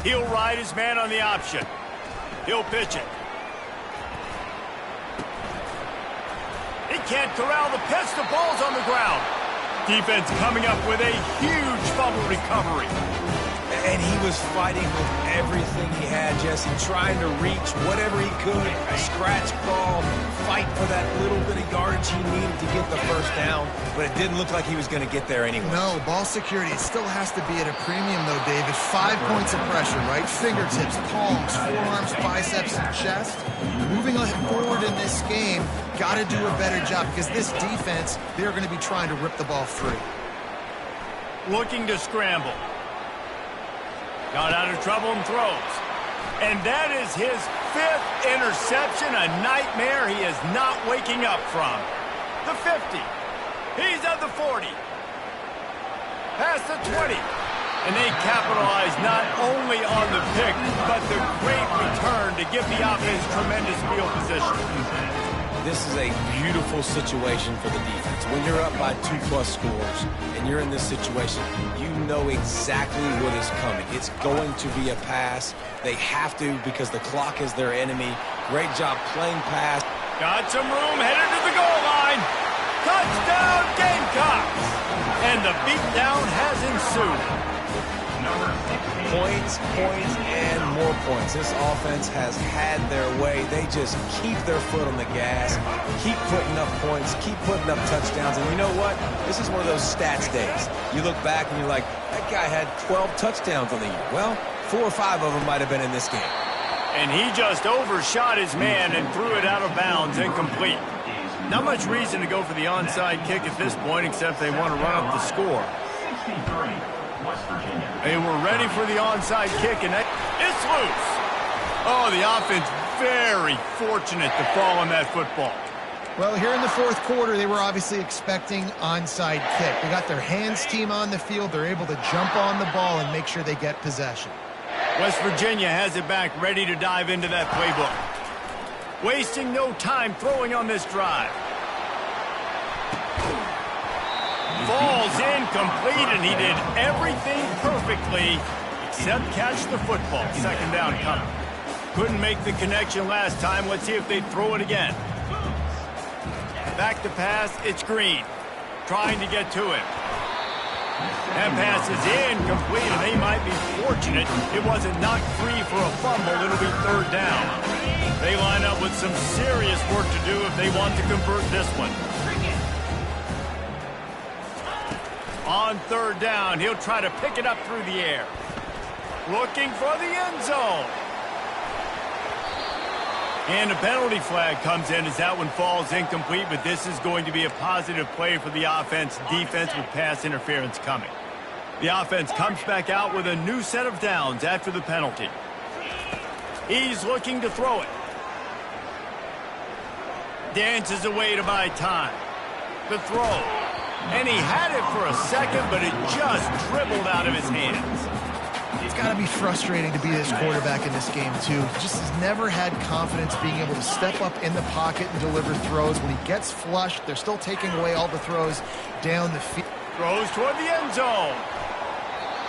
He'll ride his man on the option. He'll pitch it. He can't corral the pitch. The ball's on the ground. Defense coming up with a huge fumble recovery. And he was fighting with everything he had, Jesse, trying to reach whatever he could, scratch, crawl, fight for that little bit of yardage he needed to get the first down, but it didn't look like he was going to get there anyway. No, ball security, it still has to be at a premium, though, David. 5 points of pressure, right? Fingertips, palms, forearms, biceps, and chest. Moving forward in this game, got to do a better job because this defense, they're going to be trying to rip the ball free. Looking to scramble. Got out of trouble and throws. And that is his 5th interception, a nightmare he is not waking up from. The 50. He's at the 40. Past the 20. And they capitalize not only on the pick, but the great return to give the offense tremendous field position. This is a beautiful situation for the defense. When you're up by 2+ scores and you're in this situation, you know exactly what is coming. It's going to be a pass. They have to because the clock is their enemy. Great job playing pass. Got some room, headed to the goal line. Touchdown, Gamecocks! And the beatdown has ensued. Points, and more points. This offense has had their way. They just keep their foot on the gas, keep putting up points, keep putting up touchdowns. And you know what? This is one of those stats days. You look back and you're like, that guy had 12 touchdowns on the year. Well, 4 or 5 of them might have been in this game. And he just overshot his man and threw it out of bounds, incomplete. Not much reason to go for the onside kick at this point, except they want to run up the score. 63. West Virginia. They were ready for the onside kick, and it's loose. Oh, the offense very fortunate to fall on that football. Well, here in the fourth quarter, they were obviously expecting onside kick. They got their hands team on the field. They're able to jump on the ball and make sure they get possession. West Virginia has it back, ready to dive into that playbook. Wasting no time throwing on this drive. Falls incomplete, and he did everything perfectly except catch the football. Second down coming. Couldn't make the connection last time. Let's see if they throw it again. Back to pass. It's Green. Trying to get to him. That pass is incomplete, and they might be fortunate it wasn't knocked free for a fumble. It'll be third down. They line up with some serious work to do if they want to convert this one. On third down, he'll try to pick it up through the air. Looking for the end zone. And a penalty flag comes in as that one falls incomplete, but this is going to be a positive play for the offense. Defense with pass interference coming. The offense comes back out with a new set of downs after the penalty. He's looking to throw it. Dances away to buy time. The throw. And he had it for a second, but it just dribbled out of his hands. It's got to be frustrating to be this quarterback in this game, too. Just has never had confidence being able to step up in the pocket and deliver throws. When he gets flushed, they're still taking away all the throws down the field. Throws toward the end zone.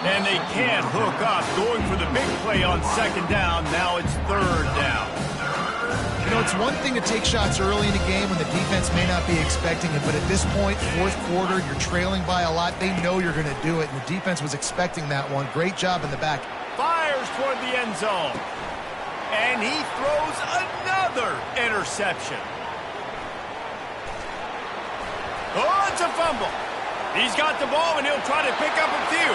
And they can't hook up. Going for the big play on second down. Now it's third down. You know, it's one thing to take shots early in the game when the defense may not be expecting it, but at this point, fourth quarter, you're trailing by a lot. They know you're going to do it, and the defense was expecting that one. Great job in the back. Fires toward the end zone. And he throws another interception. Oh, it's a fumble. He's got the ball, and he'll try to pick up a few.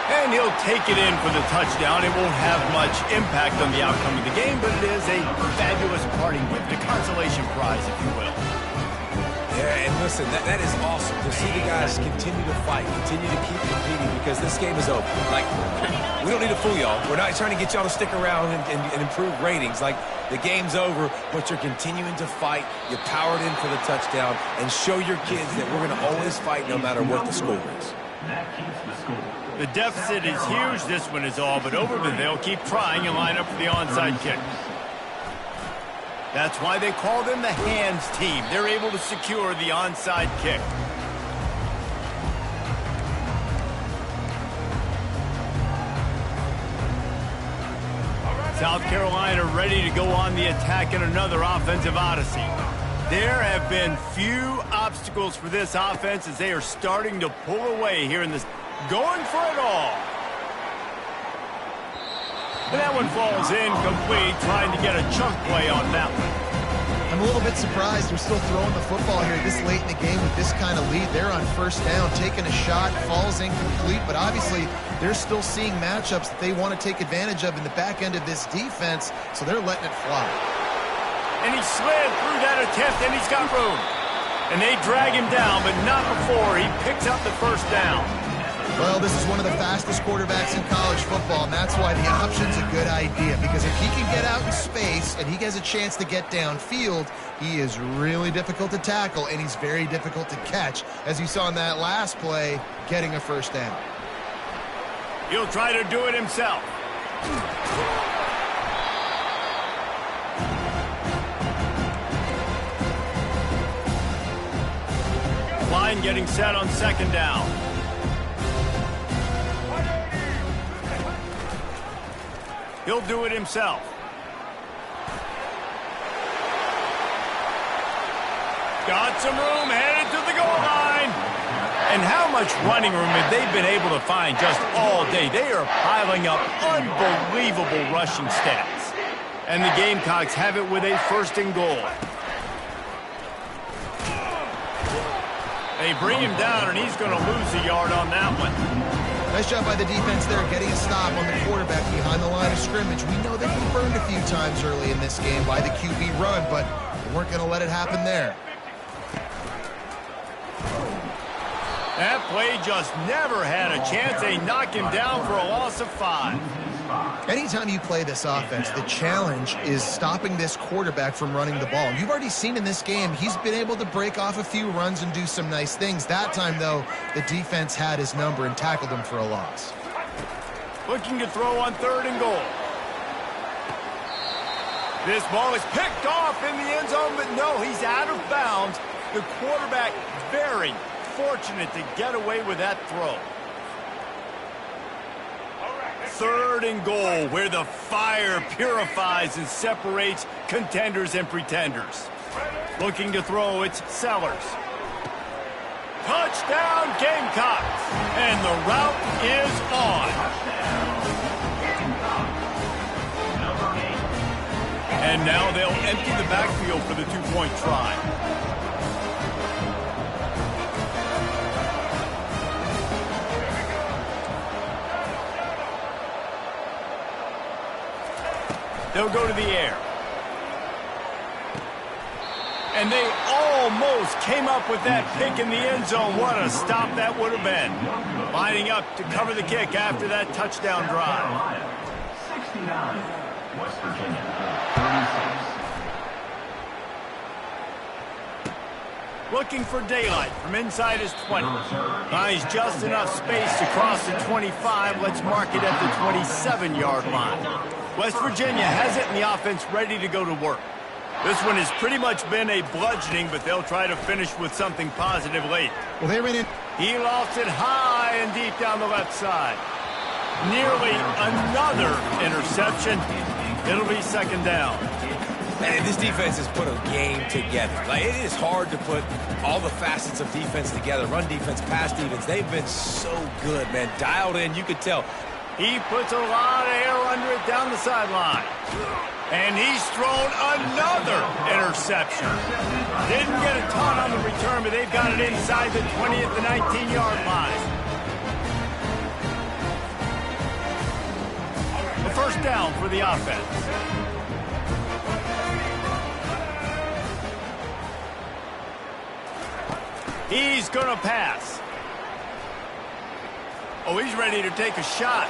And he'll take it in for the touchdown. It won't have much impact on the outcome of the game, but it is a fabulous parting gift, a consolation prize, if you will. Yeah, and listen, that is awesome to see the guys continue to fight, continue to keep competing, because this game is over. Like, we don't need to fool y'all. We're not trying to get y'all to stick around and improve ratings. Like, the game's over, but you're continuing to fight. You powered in for the touchdown, and show your kids that we're going to always fight no matter what the score is. That keeps the score. The deficit is huge. This one is all but over, but they'll keep trying and line up for the onside kick. That's why they call them the hands team. They're able to secure the onside kick. South Carolina ready to go on the attack in another offensive odyssey. There have been few obstacles for this offense as they are starting to pull away here in this. Going for it all. And that one falls incomplete, trying to get a chunk play on that one. I'm a little bit surprised they're still throwing the football here this late in the game with this kind of lead. They're on first down, taking a shot, falls incomplete, but obviously they're still seeing matchups that they want to take advantage of in the back end of this defense, so they're letting it fly. And he slid through that attempt, and he's got room. And they drag him down, but not before he picks up the first down. Well, this is one of the fastest quarterbacks in college football, and that's why the option's a good idea, because if he can get out in space and he has a chance to get downfield, he is really difficult to tackle, and he's very difficult to catch, as you saw in that last play, getting a first down. He'll try to do it himself. Line getting set on second down. He'll do it himself. Got some room, headed to the goal line. And how much running room have they been able to find just all day? They are piling up unbelievable rushing stats. And the Gamecocks have it with a first and goal. They bring him down, and he's going to lose a yard on that one. Nice job by the defense there, getting a stop on the quarterback behind the line of scrimmage. We know they've been burned a few times early in this game by the QB run, but they weren't going to let it happen there. That play just never had a chance. They knock him down for a loss of 5. Anytime you play this offense, the challenge is stopping this quarterback from running the ball. You've already seen in this game, he's been able to break off a few runs and do some nice things. That time, though, the defense had his number and tackled him for a loss. Looking to throw on third and goal. This ball is picked off in the end zone, but no, he's out of bounds. The quarterback very fortunate to get away with that throw. Third and goal, where the fire purifies and separates contenders and pretenders. Looking to throw, it's Sellers. Touchdown, Gamecocks! And the route is on. And now they'll empty the backfield for the two-point try. They'll go to the air. And they almost came up with that pick in the end zone. What a stop that would have been. Lining up to cover the kick after that touchdown drive. 69, West Virginia, 36. Looking for daylight from inside his 20. Finds just enough space to cross the 25. Let's mark it at the 27-yard line. West Virginia has it in the offense ready to go to work. This one has pretty much been a bludgeoning, but they'll try to finish with something positive late. Well, they ran in. He lost it high and deep down the left side. Nearly another interception. It'll be second down. Man, this defense has put a game together. Like, it is hard to put all the facets of defense together. Run defense, pass defense. They've been so good, man. Dialed in, you could tell. He puts a lot of air under it down the sideline. And he's thrown another interception. Didn't get a ton on the return, but they've got it inside the 20 at the 19-yard line. The first down for the offense. He's going to pass. Oh, he's ready to take a shot.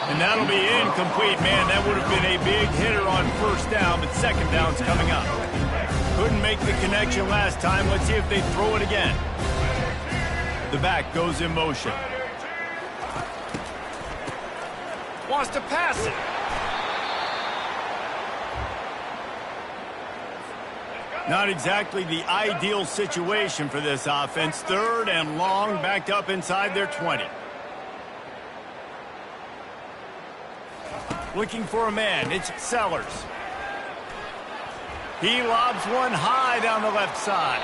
And that'll be incomplete, man. That would have been a big hitter on first down, but second down's coming up. Couldn't make the connection last time. Let's see if they throw it again. The back goes in motion. Wants to pass it. Not exactly the ideal situation for this offense. Third and long, backed up inside their 20. Looking for a man. It's Sellers. He lobs one high down the left side.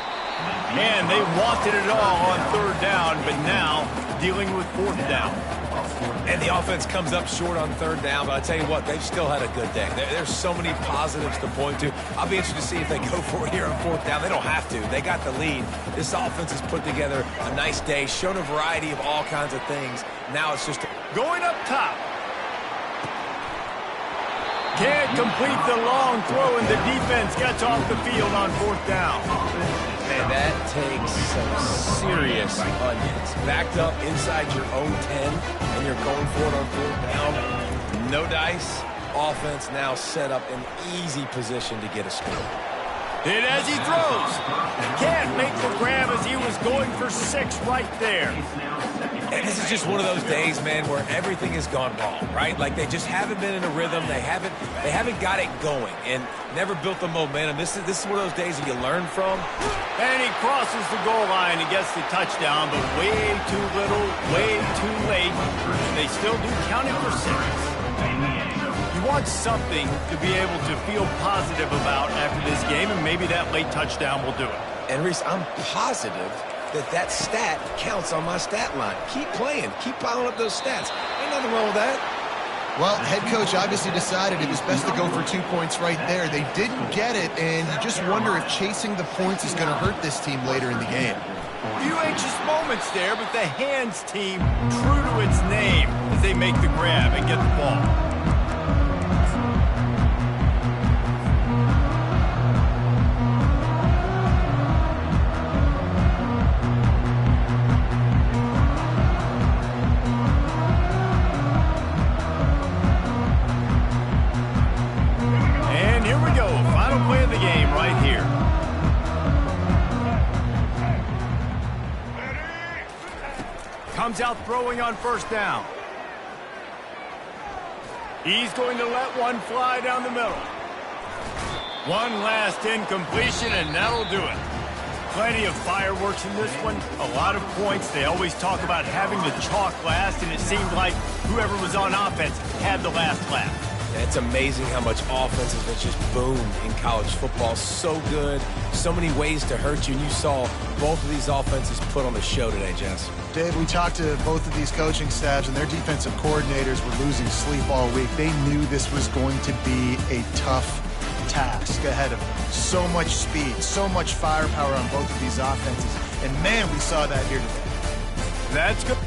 Man, they wanted it all on third down, but now dealing with fourth down. And the offense comes up short on third down, but I tell you what, they've still had a good day. There's so many positives to point to. I'll be interested to see if they go for it here on fourth down. They don't have to. They got the lead. This offense has put together a nice day, shown a variety of all kinds of things. Now it's just going up top. Can't complete the long throw, and the defense gets off the field on fourth down. Man, that takes some serious onions. Backed up inside your own 10, and you're going for it on fourth down. No dice. Offense now set up in easy position to get a score. Hit as he throws. Can't make the grab as he was going for 6 right there. And this is just one of those days, man, where everything has gone wrong, right? Like they just haven't been in a rhythm. They haven't got it going and never built the momentum. This is one of those days that you learn from. And he crosses the goal line and gets the touchdown, but way too little, way too late. And they still do count it for 6. You want something to be able to feel positive about after this game, and maybe that late touchdown will do it. And Reese, I'm positive that stat counts on my stat line. Keep playing. Keep piling up those stats. Ain't nothing wrong with that. Well, head coach obviously decided it was best to go for 2 points right there. They didn't get it, and you just wonder if chasing the points is going to hurt this team later in the game. A few anxious moments there, but the hands team true to its name as they make the grab and get the ball. Comes out throwing on first down. He's going to let one fly down the middle. One last incompletion, and that'll do it. Plenty of fireworks in this one. A lot of points. They always talk about having the chalk last, and it seemed like whoever was on offense had the last laugh. It's amazing how much offense has just boomed in college football. So good. So many ways to hurt you. And you saw both of these offenses put on the show today, Jess. Dave, we talked to both of these coaching staffs, and their defensive coordinators were losing sleep all week. They knew this was going to be a tough task ahead of them. So much speed, so much firepower on both of these offenses. And, man, we saw that here today. That's good.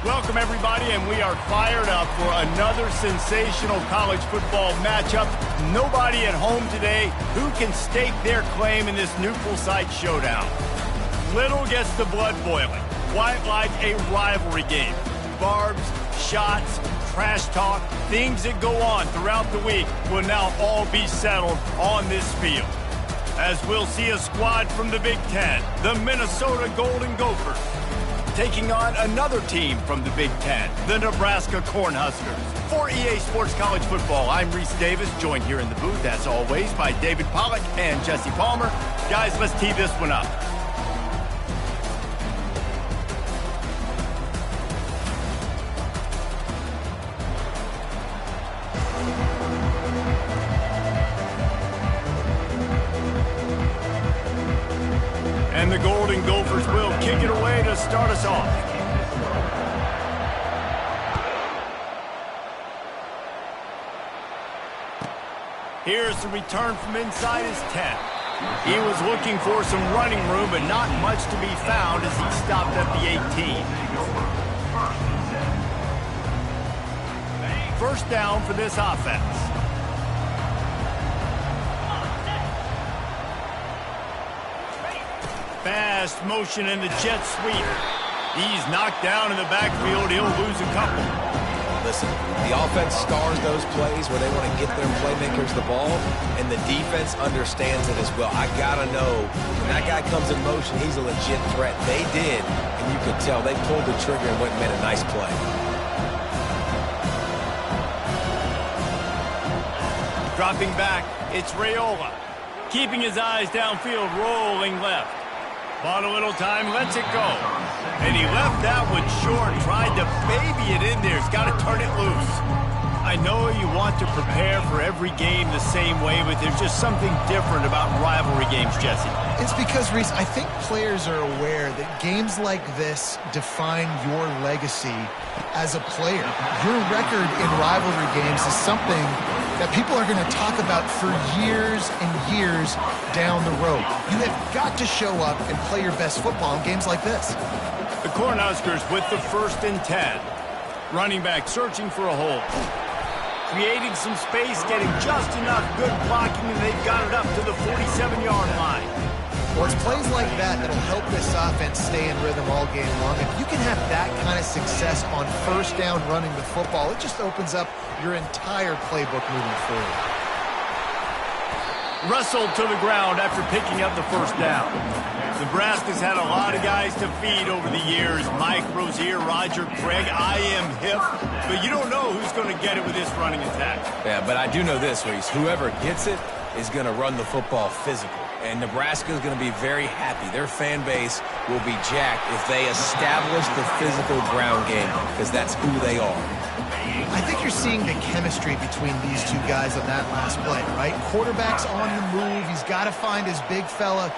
Welcome, everybody, and we are fired up for another sensational college football matchup. Nobody at home today who can stake their claim in this neutral site showdown. Little gets the blood boiling, quite like a rivalry game. Barbs, shots, trash talk, things that go on throughout the week will now all be settled on this field. As we'll see a squad from the Big Ten, the Minnesota Golden Gophers, taking on another team from the Big Ten, the Nebraska Cornhuskers. For EA Sports College Football, I'm Reese Davis, joined here in the booth, as always, by David Pollack and Jesse Palmer. Guys, let's tee this one up. And the Golden Gophers will kick it away to start us off. Here's the return from inside his 10. He was looking for some running room, but not much to be found as he stopped at the 18. First down for this offense. Fast motion in the jet sweep. He's knocked down in the backfield. He'll lose a couple. Listen, the offense stars those plays where they want to get their playmakers the ball, and the defense understands it as well. I got to know, when that guy comes in motion, he's a legit threat. They did, and you could tell they pulled the trigger and went and made a nice play. Dropping back, it's Raiola. Keeping his eyes downfield, rolling left. Bought a little time, lets it go. And he left that one short, tried to baby it in there. He's got to turn it loose. I know you want to prepare for every game the same way, but there's just something different about rivalry games, Jesse. It's because, Reese, I think players are aware that games like this define your legacy as a player. Your record in rivalry games is something that people are going to talk about for years and years down the road. You have got to show up and play your best football in games like this. The Cornhuskers with the 1st and 10. Running back searching for a hole. Creating some space, getting just enough good blocking, and they've got it up to the 47-yard line. Well, it's plays like that that'll help this offense stay in rhythm all game long. If you can have that kind of success on first down running the football, it just opens up your entire playbook moving forward. Wrestled to the ground after picking up the first down. Nebraska's had a lot of guys to feed over the years. Mike Rozier, Roger Craig, I am hip. But you don't know who's going to get it with this running attack. Yeah, but I do know this, Reese. Whoever gets it is going to run the football physical. And Nebraska is going to be very happy. Their fan base will be jacked if they establish the physical ground game, because that's who they are. I think you're seeing the chemistry between these two guys on that last play, right? Quarterback's on the move. He's got to find his big fella.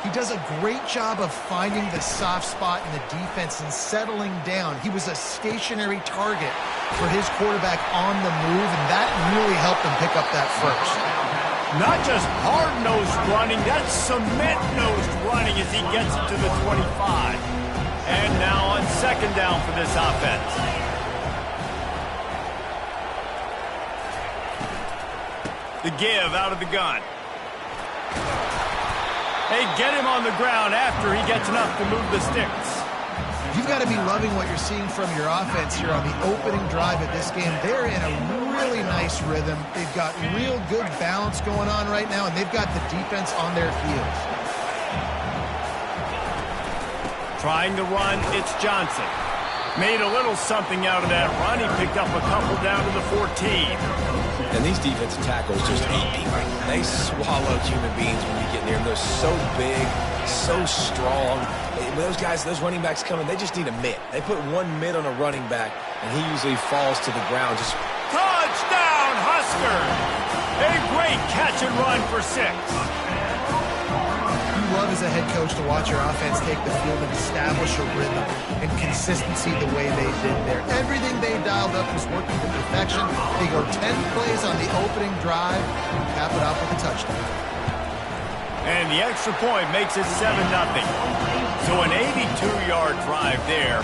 He does a great job of finding the soft spot in the defense and settling down. He was a stationary target for his quarterback on the move, and that really helped him pick up that first. Not just hard-nosed running, that's cement-nosed running as he gets it to the 25. And now on second down for this offense. The give out of the gun. Hey, get him on the ground after he gets enough to move the sticks. You've got to be loving what you're seeing from your offense here on the opening drive of this game. They're in a really nice rhythm. They've got real good balance going on right now, and they've got the defense on their heels. Trying to run, it's Johnson. Made a little something out of that run. He picked up a couple down to the 14. And these defensive tackles just eat people. They swallow human beings when you get near them. They're so big, so strong. Those guys, those running backs coming, they just need a mitt. They put one mitt on a running back, and he usually falls to the ground. Just touchdown, Husker! A great catch and run for 6. You love as a head coach to watch your offense take the field and establish a rhythm and consistency the way they did there. Everything they dialed up was working to perfection. They go 10 plays on the opening drive and cap it off with a touchdown. And the extra point makes it 7-0. So an 82-yard drive there.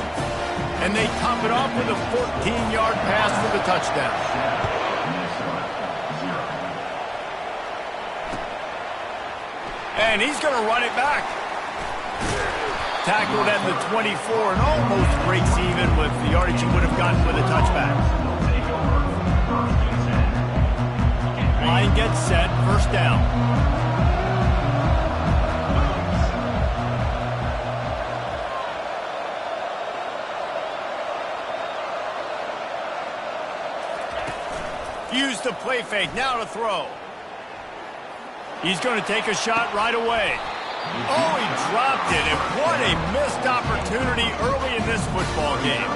And they top it off with a 14-yard pass for the touchdown. And he's going to run it back. Tackled at the 24 and almost breaks even with the yardage he would have gotten with a touchback. Line gets set, first down. Use the play fake, now to throw. He's going to take a shot right away. Oh, he dropped it, and what a missed opportunity early in this football game.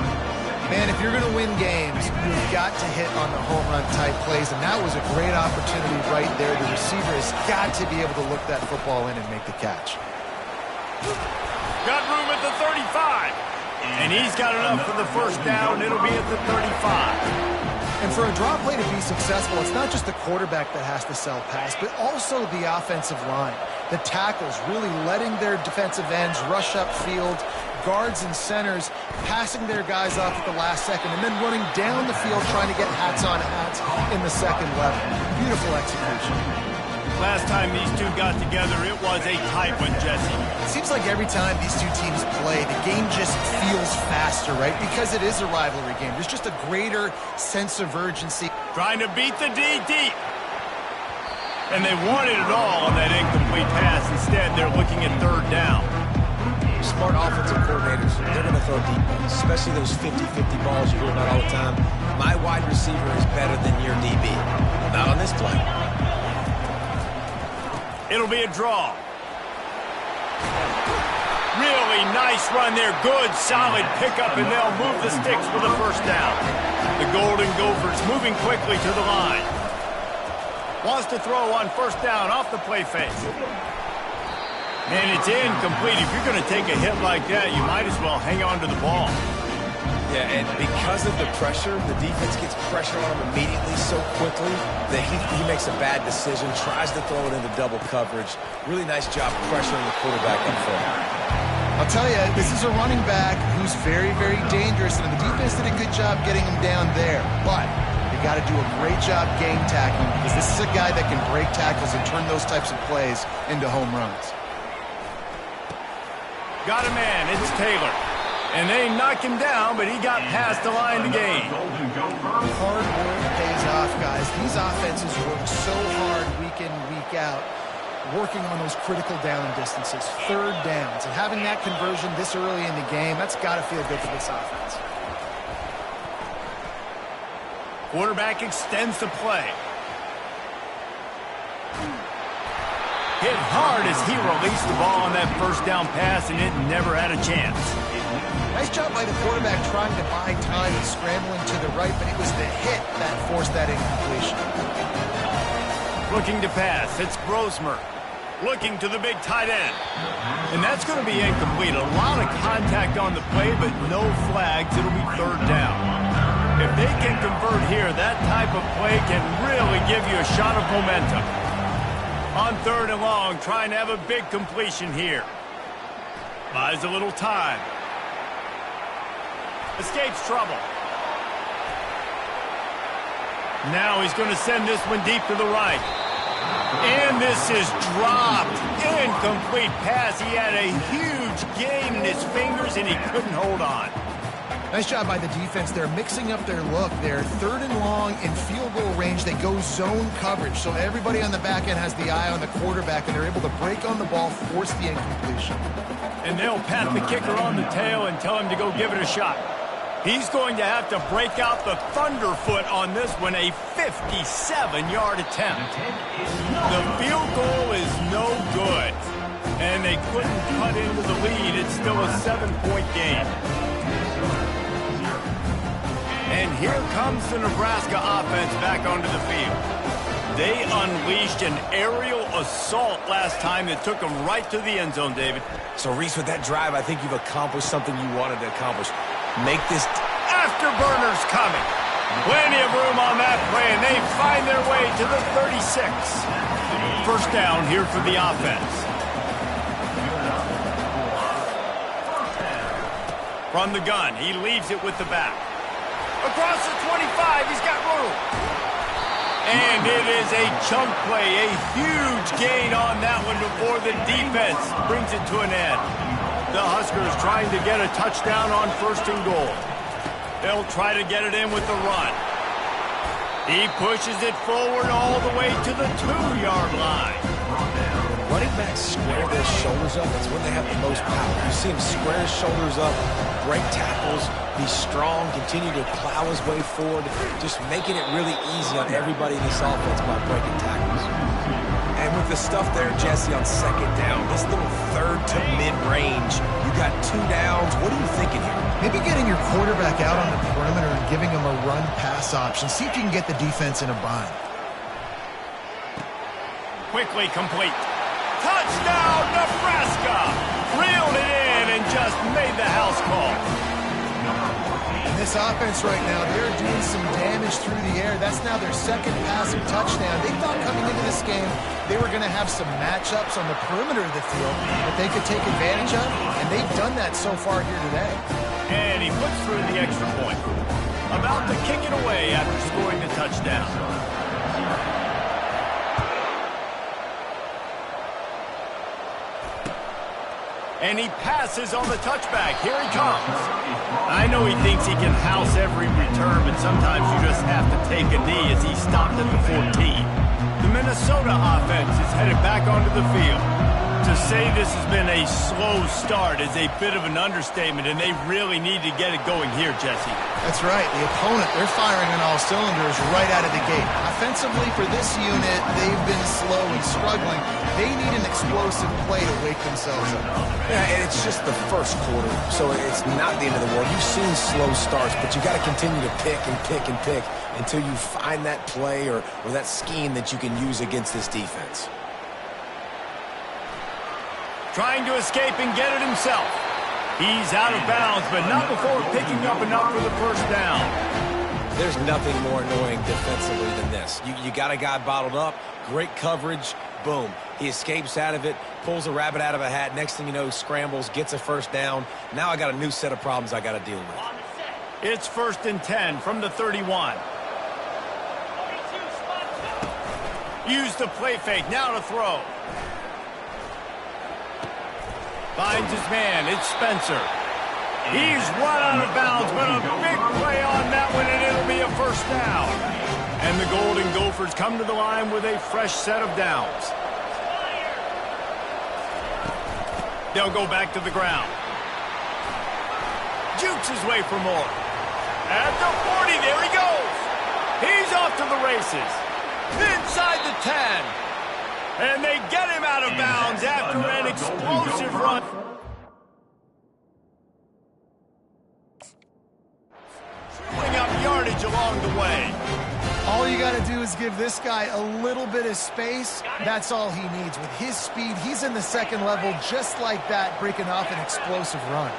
Man, if you're going to win games, you've got to hit on the home run type plays, and that was a great opportunity right there. The receiver has got to be able to look that football in and make the catch. Got room at the 35, and he's got enough for the first down. It'll be at the 35. And for a draw play to be successful, it's not just the quarterback that has to sell pass, but also the offensive line. The tackles really letting their defensive ends rush upfield, guards and centers passing their guys off at the last second, and then running down the field trying to get hats on hats in the second level. Beautiful execution. Last time these two got together, it was a tight one, Jesse. It seems like every time these two teams play, the game just feels faster, right? Because it is a rivalry game. There's just a greater sense of urgency. Trying to beat the D deep. And they wanted it all on that incomplete pass. Instead, they're looking at third down. Smart offensive coordinators, they're going to throw deep ones, especially those 50-50 balls you hear about all the time. My wide receiver is better than your DB. Not on this play. It'll be a draw. Really nice run there. Good, solid pickup, and they'll move the sticks for the first down. The Golden Gophers moving quickly to the line. Wants to throw on first down off the play fake. And it's incomplete. If you're going to take a hit like that, you might as well hang on to the ball. Yeah, and because of the pressure, the defense gets pressure on him immediately so quickly that he makes a bad decision, tries to throw it into double coverage. Really nice job pressuring the quarterback up front. I'll tell you, this is a running back who's very, very dangerous, and the defense did a good job getting him down there. But you got to do a great job game tackling, because this is a guy that can break tackles and turn those types of plays into home runs. Got a man, it's Taylor. And they knocked him down, but he got past the line to gain. Hard work pays off, guys. These offenses work so hard week in, week out, working on those critical down distances, third downs. And having that conversion this early in the game, that's got to feel good for this offense. Quarterback extends the play. Hit hard as he released the ball on that first down pass, and it never had a chance. Nice job by the quarterback trying to buy time and scrambling to the right, but it was the hit that forced that incompletion. Looking to pass, it's Brosmer. Looking to the big tight end. And that's going to be incomplete. A lot of contact on the play, but no flags. It'll be third down. If they can convert here, that type of play can really give you a shot of momentum. On third and long, trying to have a big completion here. Buys a little time. Escapes trouble. Now he's going to send this one deep to the right. And this is dropped. Incomplete pass. He had a huge gain in his fingers, and he couldn't hold on. Nice job by the defense. They're mixing up their look. They're third and long in field goal range. They go zone coverage. So everybody on the back end has the eye on the quarterback, and they're able to break on the ball, force the incompletion. And they'll pat the kicker on the tail and tell him to go give it a shot. He's going to have to break out the thunderfoot on this one, a 57-yard attempt. The field goal is no good, and they couldn't cut into the lead. It's still a 7-point game. And here comes the Nebraska offense back onto the field. They unleashed an aerial assault last time that took them right to the end zone, David. So, Reese, with that drive, I think you've accomplished something you wanted to accomplish. Make this... Afterburners coming. Plenty of room on that play, and they find their way to the 36. First down here for the offense. From the gun, he leaves it with the back. Across the 25, he's got room. And it is a chunk play, a huge gain on that one before the defense brings it to an end. The Huskers trying to get a touchdown on 1st and goal. They'll try to get it in with the run. He pushes it forward all the way to the 2-yard line. Running backs square their shoulders up. That's when they have the most power. You see him square his shoulders up, break tackles, be strong, continue to plow his way forward, just making it really easy on everybody in this offense by breaking tackles. And with the stuff there, Jesse, on 2nd down, this little 3rd to mid-range, you got 2 downs. What are you thinking here? Maybe getting your quarterback out on the perimeter and giving him a run-pass option. See if you can get the defense in a bind. Quickly complete. Touchdown, Nebraska! Reeled it in and just made the house call. And this offense right now, they're doing some damage through the air. That's now their 2nd passing touchdown. They thought coming into this game they were going to have some matchups on the perimeter of the field that they could take advantage of, and they've done that so far here today. And he puts through the extra point. About to kick it away after scoring the touchdown. And he passes on the touchback. Here he comes. I know he thinks he can house every return, but sometimes you just have to take a knee as he stopped at the 14. The Minnesota offense is headed back onto the field. To say this has been a slow start is a bit of an understatement, and they really need to get it going here, Jesse. That's right. The opponent, they're firing on all cylinders right out of the gate. Offensively, for this unit, they've been slow and struggling. They need an explosive play to wake themselves up. Yeah, and it's just the 1st quarter, so it's not the end of the world. You've seen slow starts, but you got to continue to pick and pick and pick until you find that play or that scheme that you can use against this defense. Trying to escape and get it himself. He's out of bounds, but not before picking up enough for the 1st down. There's nothing more annoying defensively than this. You got a guy bottled up, great coverage, boom. He escapes out of it, pulls a rabbit out of a hat. Next thing you know, scrambles, gets a 1st down. Now I got a new set of problems I got to deal with. It's 1st and 10 from the 31. Use the play fake, now to throw. Finds his man, it's Spencer. He's run out of bounds, but a big play on that one, and it'll be a 1st down. And the Golden Gophers come to the line with a fresh set of downs. They'll go back to the ground. Jukes his way for more. At the 40, there he goes. He's off to the races. Inside the 10. And they get him out of bounds after an explosive run. Chewing up yardage along the way. All you got to do is give this guy a little bit of space. That's all he needs. With his speed, he's in the 2nd level just like that, breaking off an explosive run.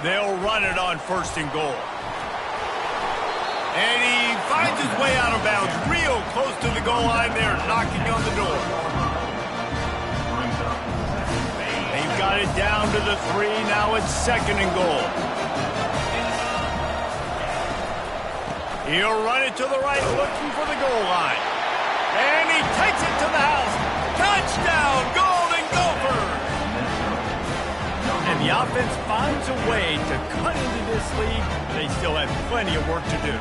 They'll run it on 1st and goal. And he finds his way out of bounds real close to the goal line there, knocking on the door. They've got it down to the 3. Now it's 2nd and goal. He'll run it to the right, looking for the goal line. And he takes it to the house. Touchdown, Golden Gophers! And the offense finds a way to cut into this lead. They still have plenty of work to do.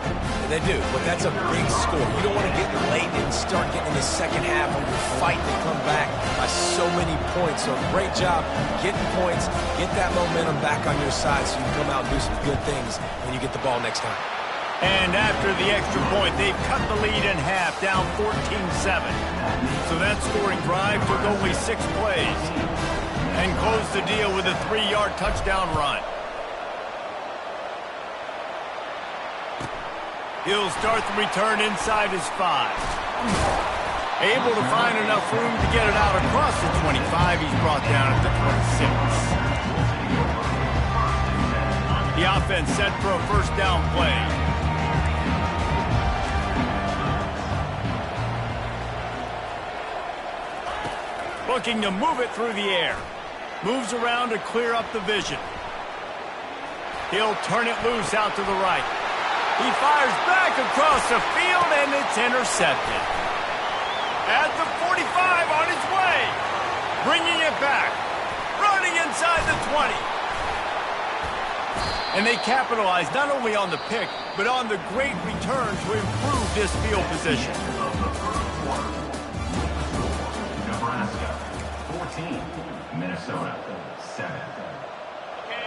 They do, but that's a big score. You don't want to get late and start getting in the 2nd half where you're fighting to come back by so many points. So great job getting points, get that momentum back on your side so you can come out and do some good things when you get the ball next time. And after the extra point, they've cut the lead in half, down 14-7. So that scoring drive took only 6 plays and closed the deal with a 3-yard touchdown run. He'll start the return inside his 5. Able to find enough room to get it out across the 25. He's brought down at the 26. The offense set for a 1st down play. Looking to move it through the air. Moves around to clear up the vision. He'll turn it loose out to the right. He fires back across the field, and it's intercepted. At the 45 on his way. Bringing it back. Running inside the 20. And they capitalize not only on the pick, but on the great return to improve this field position. Nebraska, 14. Minnesota, 7.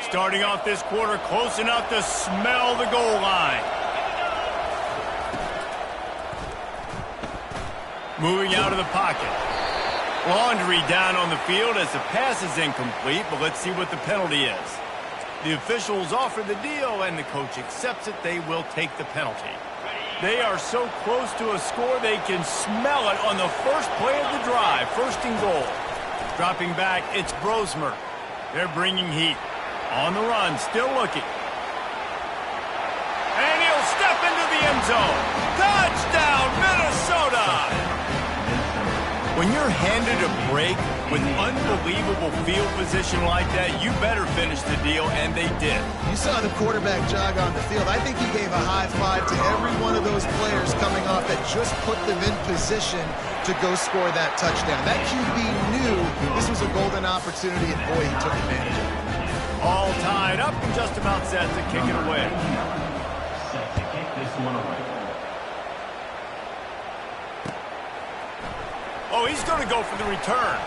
Starting off this quarter close enough to smell the goal line. Moving out of the pocket. Laundry down on the field as the pass is incomplete, but let's see what the penalty is. The officials offer the deal, and the coach accepts it. They will take the penalty. They are so close to a score, they can smell it on the first play of the drive. First and goal. Dropping back, it's Brosmer. They're bringing heat. On the run, still looking. And he'll step into the end zone. Touchdown, Minnesota! When you're handed a break with unbelievable field position like that, you better finish the deal, and they did. You saw the quarterback jog on the field. I think he gave a high five to every one of those players coming off that just put them in position to go score that touchdown. That QB knew this was a golden opportunity, and boy, he took advantage of it. All tied up and just about set to kick it away. Set to kick this one away. Oh, he's going to go for the return.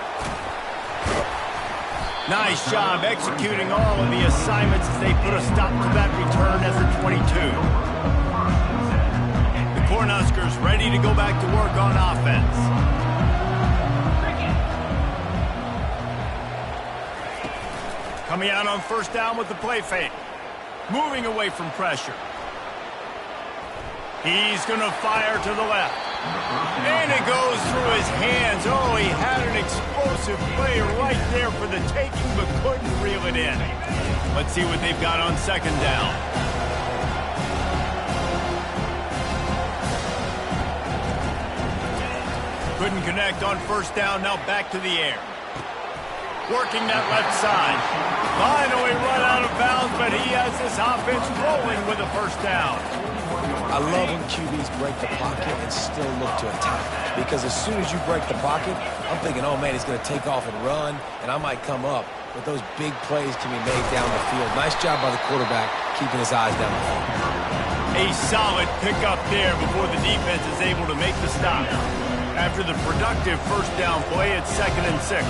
Nice job executing all of the assignments as they put a stop to that return as the 22. The Cornhuskers ready to go back to work on offense. Coming out on first down with the play fake. Moving away from pressure. He's going to fire to the left. And it goes through his hands. Oh, he had an explosive play right there for the taking, but couldn't reel it in. Let's see what they've got on second down. Couldn't connect on first down. Now back to the air. Working that left side. Finally run out of bounds, but he has this offense rolling with a first down. I love when QBs break the pocket and still look to attack. Because as soon as you break the pocket, I'm thinking, oh man, he's going to take off and run, and I might come up. But those big plays can be made down the field. Nice job by the quarterback keeping his eyes down the field. A solid pickup there before the defense is able to make the stop. After the productive first down play, it's 2nd and 6.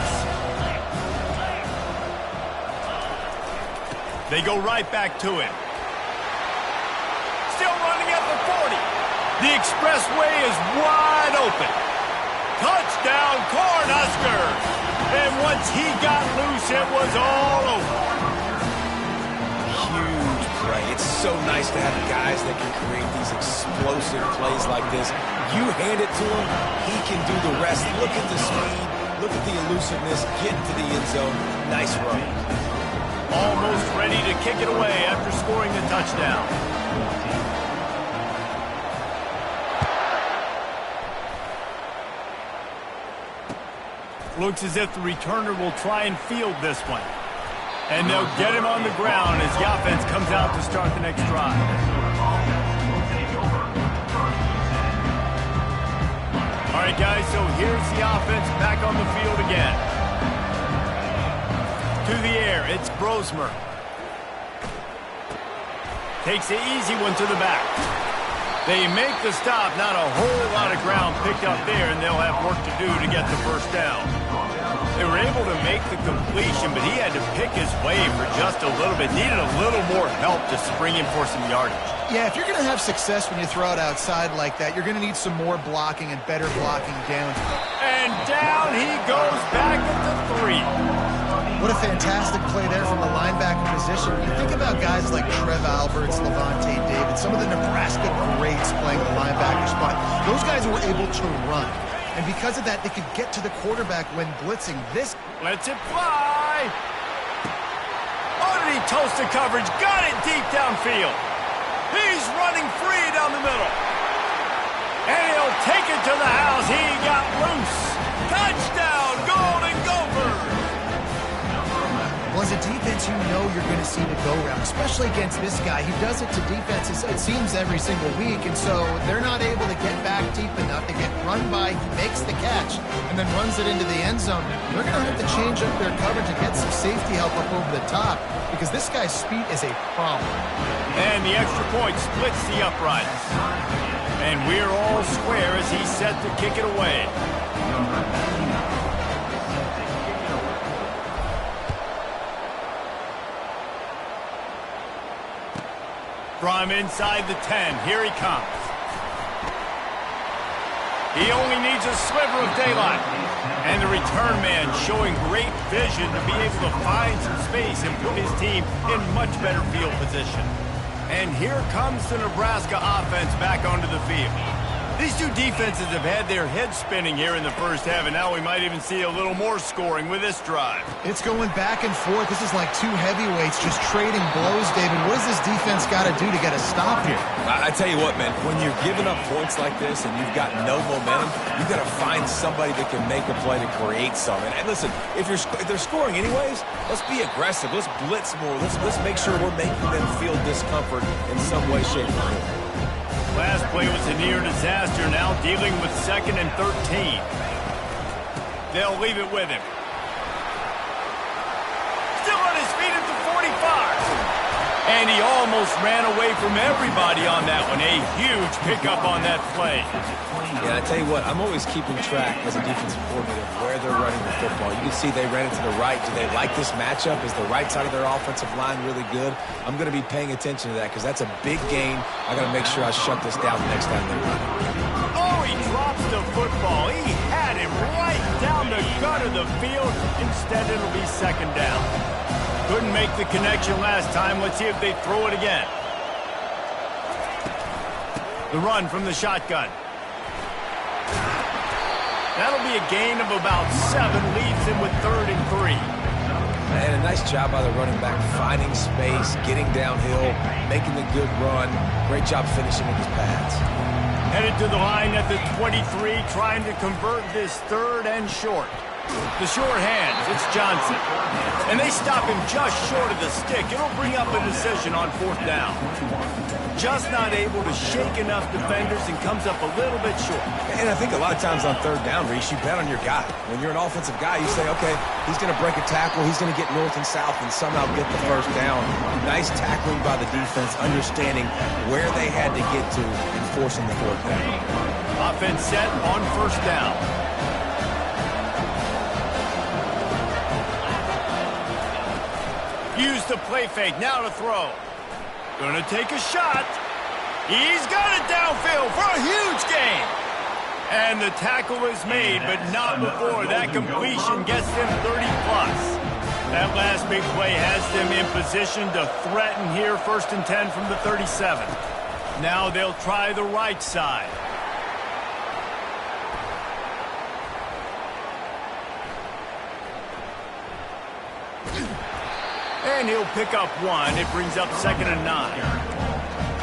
They go right back to it. Still running at the 40. The expressway is wide open. Touchdown, Cornhuskers! And once he got loose, it was all over. Huge play. It's so nice to have guys that can create these explosive plays like this. You hand it to him, he can do the rest. Look at the speed. Look at the elusiveness. Get into the end zone. Nice run. Almost ready to kick it away after scoring the touchdown. Looks as if the returner will try and field this one. And they'll get him on the ground as the offense comes out to start the next drive. All right, guys, so here's the offense back on the field again. To the air, it's Brosmer. Takes the easy one to the back. They make the stop, not a whole lot of ground picked up there, and they'll have work to do to get the first down. They were able to make the completion, but he had to pick his way for just a little bit. Needed a little more help to spring in for some yardage. Yeah, if you're going to have success when you throw it outside like that, you're going to need some more blocking and better blocking down. And down he goes back at the 3. What a fantastic play there from the linebacker position. You think about guys like Trev Alberts, Levante David, some of the Nebraska greats playing the linebacker spot. Those guys were able to run. And because of that, they could get to the quarterback when blitzing. This lets it fly. Oh, did he toast the coverage? Got it deep downfield. He's running free down the middle. And he'll take it to the house. He got loose. Touchdown, Golden Gophers. Well, as a defense, defense you know you're going to see the go-round, especially against this guy. He does it to defenses, it seems, every single week, and so they're not able to get back deep enough. They get run by, he makes the catch, and then runs it into the end zone. They're going to have to change up their coverage and get some safety help up over the top because this guy's speed is a problem. And the extra point splits the uprights. And we're all square as he's set to kick it away. From inside the 10, here he comes. He only needs a sliver of daylight. And the return man showing great vision to be able to find some space and put his team in much better field position. And here comes the Nebraska offense back onto the field. These two defenses have had their heads spinning here in the first half, and now we might even see a little more scoring with this drive. It's going back and forth. This is like two heavyweights just trading blows, David. What does this defense got to do to get a stop here? I tell you what, man, when you're giving up points like this and you've got no momentum, you've got to find somebody that can make a play to create something. And listen, if they're scoring anyways, let's be aggressive. Let's blitz more. Let's make sure we're making them feel discomfort in some way, shape, or form. Last play was a near disaster, now dealing with 2nd and 13. They'll leave it with him. Still on his feet at the 45. And he almost ran away from everybody on that one. A huge pickup on that play. Yeah, I tell you what, I'm always keeping track as a defensive coordinator of where they're running the football. You can see they ran it to the right. Do they like this matchup? Is the right side of their offensive line really good? I'm going to be paying attention to that because that's a big gain. I got to make sure I shut this down the next time they run it. Oh, he drops the football. He had him right down the gut of the field. Instead, it'll be 2nd down. Couldn't make the connection last time. Let's see if they throw it again. The run from the shotgun. That'll be a gain of about 7, leaves him with 3rd and 3. And a nice job by the running back, finding space, getting downhill, making a good run. Great job finishing with his pads. Headed to the line at the 23, trying to convert this 3rd and short. The short hands, it's Johnson. And they stop him just short of the stick. It'll bring up a decision on 4th down. Just not able to shake enough defenders and comes up a little bit short. And I think a lot of times on 3rd down, Reese, you bet on your guy. When you're an offensive guy, you say, okay, he's going to break a tackle, he's going to get north and south and somehow get the 1st down. Nice tackling by the defense, understanding where they had to get to and forcing the 4th down. Offense set on 1st down. Use the play fake, now to throw. Gonna take a shot. He's got it downfield for a huge gain. And the tackle is made, but not before that completion gets them 30+. That last big play has them in position to threaten here, 1st and 10 from the 37. Now they'll try the right side. And he'll pick up 1. It brings up 2nd and 9.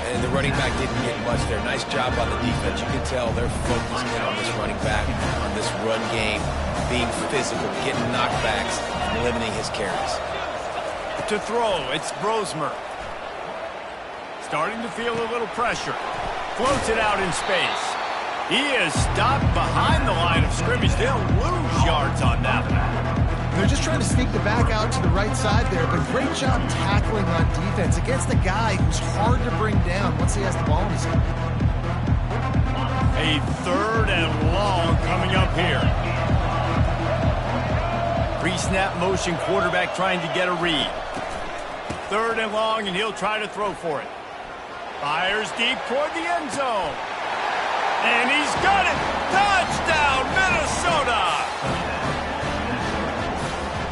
And the running back didn't get much there. Nice job by the defense. You can tell they're focused in on this running back, on this run game, being physical, getting knockbacks, and limiting his carries. To throw, it's Brosmer. Starting to feel a little pressure. Floats it out in space. He is stopped behind the line of scrimmage. They'll lose yards on that one. They're just trying to sneak the back out to the right side there, but great job tackling on defense against a guy who's hard to bring down once he has the ball in his hand. A 3rd and long coming up here. Pre-snap motion, quarterback trying to get a read. 3rd and long, and he'll try to throw for it. Fires deep toward the end zone. And he's got it! Touchdown, Minnesota!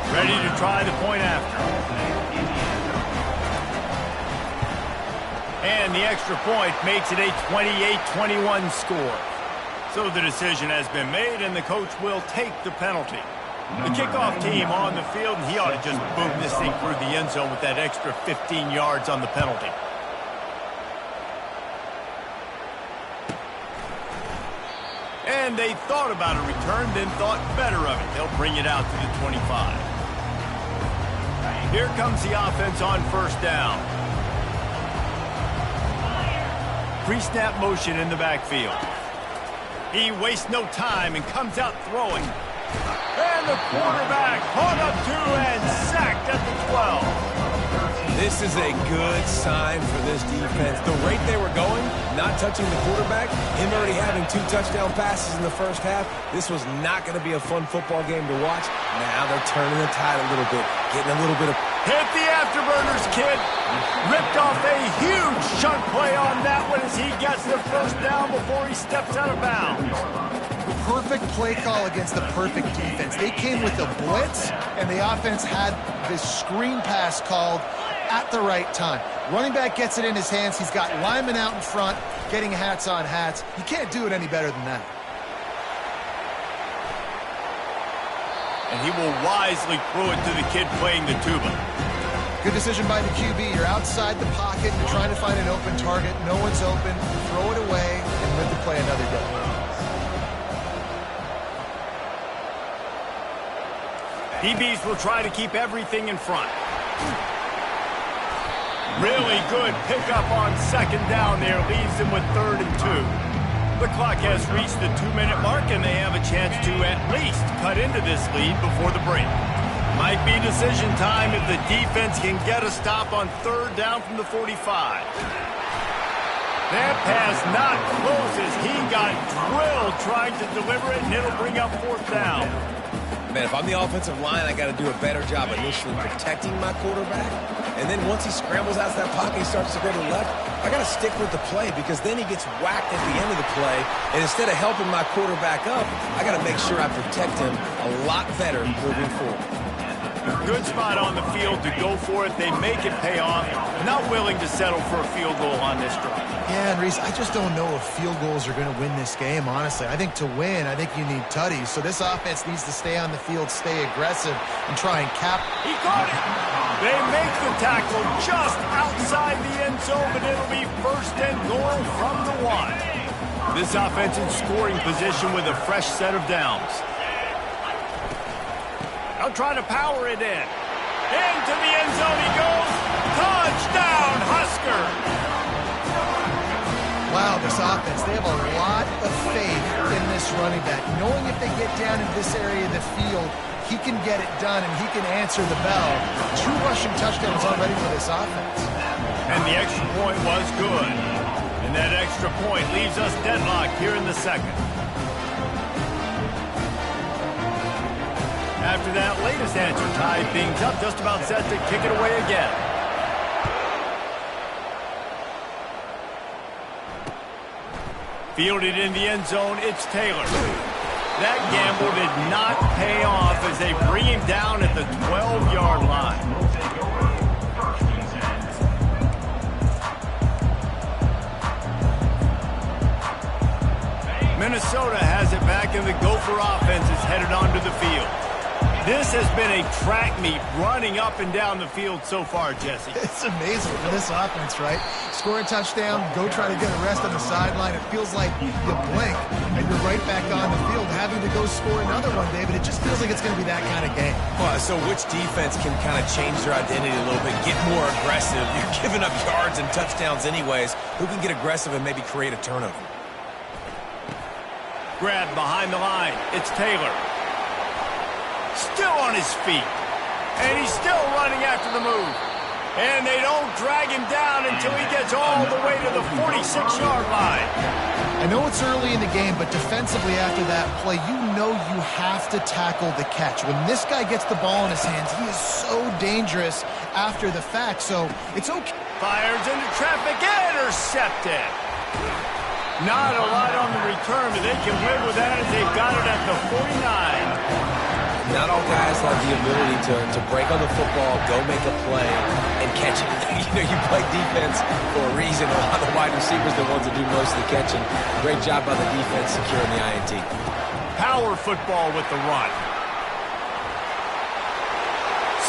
Ready to try the point after. And the extra point makes it a 28-21 score. So the decision has been made, and the coach will take the penalty. The kickoff team on the field, and he ought to just boom this thing through the end zone with that extra 15 yards on the penalty. And they thought about a return, then thought better of it. They'll bring it out to the 25. Here comes the offense on first down. Pre-snap motion in the backfield. He wastes no time and comes out throwing. And the quarterback caught up to and sacked at the 12. This is a good sign for this defense. The rate they were going, not touching the quarterback, him already having 2 touchdown passes in the first half, this was not going to be a fun football game to watch. Now they're turning the tide a little bit, getting a little bit of... Hit the afterburners, kid. Ripped off a huge chunk play on that one as he gets the first down before he steps out of bounds. Perfect play call against the perfect defense. They came with the blitz, and the offense had this screen pass called at the right time. Running back gets it in his hands. He's got linemen out in front getting hats on hats. You can't do it any better than that. And he will wisely throw it to the kid playing the tuba. Good decision by the QB. You're outside the pocket. You're trying to find an open target. No one's open. Throw it away and live to play another day. DBs will try to keep everything in front. Really good pickup on second down there. Leaves them with 3rd and 2. The clock has reached the 2-minute mark, and they have a chance to at least cut into this lead before the break. Might be decision time if the defense can get a stop on 3rd down from the 45. That pass not closes. He got drilled trying to deliver it, and it'll bring up 4th down. Man, if I'm the offensive line, I got to do a better job initially protecting my quarterback. And then once he scrambles out of that pocket, he starts to go to the left, I got to stick with the play because then he gets whacked at the end of the play. And instead of helping my quarterback up, I got to make sure I protect him a lot better moving forward. Good spot on the field to go for it. They make it pay off. Not willing to settle for a field goal on this drive. Yeah, and Reese, I just don't know if field goals are going to win this game, honestly. I think to win, I think you need tutties. So this offense needs to stay on the field, stay aggressive, and try and cap. He caught it. They make the tackle just outside the end zone, but it'll be 1st and goal from the 1. This offense in scoring position with a fresh set of downs. They'll try to power it in. Into the end zone he goes. Touchdown, Husker! Wow, this offense, they have a lot of faith in this running back. Knowing if they get down in this area of the field, he can get it done and he can answer the bell. 2 rushing touchdowns already for this offense. And the extra point was good. And that extra point leaves us deadlocked here in the 2nd. After that latest answer tied things up, just about set to kick it away again. Fielded in the end zone, it's Taylor. That gamble did not pay off as they bring him down at the 12-yard line. Minnesota has it back, and the Gopher offense is headed onto the field. This has been a track meet running up and down the field so far, Jesse. It's amazing for this offense, right? Score a touchdown, go try to get a rest on the sideline. It feels like you blink and you're right back on the field having to go score another one, David. It just feels like it's going to be that kind of game. Well, so which defense can kind of change their identity a little bit, get more aggressive? You're giving up yards and touchdowns anyways. Who can get aggressive and maybe create a turnover? Grab behind the line. It's Taylor. Still on his feet. And he's still running after the move. And they don't drag him down until he gets all the way to the 46-yard line. I know it's early in the game, but defensively after that play, you know you have to tackle the catch. When this guy gets the ball in his hands, he is so dangerous after the fact, so it's okay. Fires into traffic, intercepted. Not a lot on the return, but they can live with that as they've got it at the 49. Not all guys have the ability to break on the football, go make a play, and catch it. You play defense for a reason. A lot of the wide receivers are the ones that do most of the catching. Great job by the defense securing the INT. Power football with the run.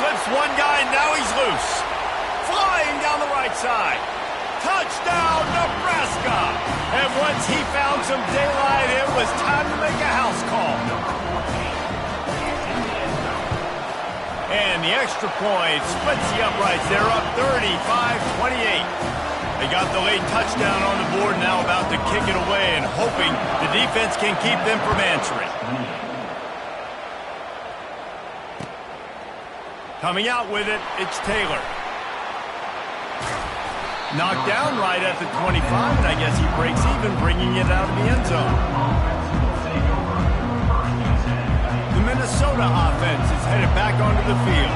Slips one guy, now he's loose. Flying down the right side. Touchdown, Nebraska! And once he found some daylight, it was time to make a house call. And And the extra point splits the uprights. They're up 35-28. They got the late touchdown on the board, now about to kick it away and hoping the defense can keep them from answering. Coming out with it, it's Taylor. Knocked down right at the 25, and I guess he breaks even, bringing it out of the end zone. The Minnesota offense is headed back onto the field.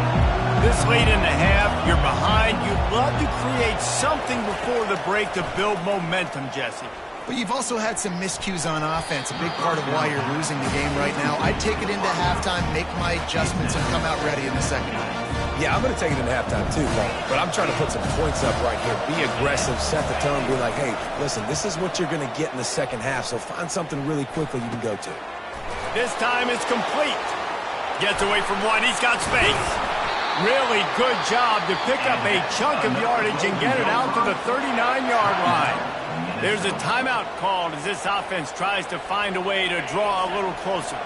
This late in the half, you're behind. You'd love to create something before the break to build momentum, Jesse. But you've also had some miscues on offense, a big part of why you're losing the game right now. I'd take it into halftime, make my adjustments, and come out ready in the second half. Yeah, I'm going to take it into halftime too, but I'm trying to put some points up right here. Be aggressive, set the tone, be like, hey, listen, this is what you're going to get in the second half, so find something really quickly you can go to. This time it's complete. Gets away from one. He's got space. Really good job to pick up a chunk of yardage and get it out to the 39-yard line. There's a timeout called as this offense tries to find a way to draw a little closer.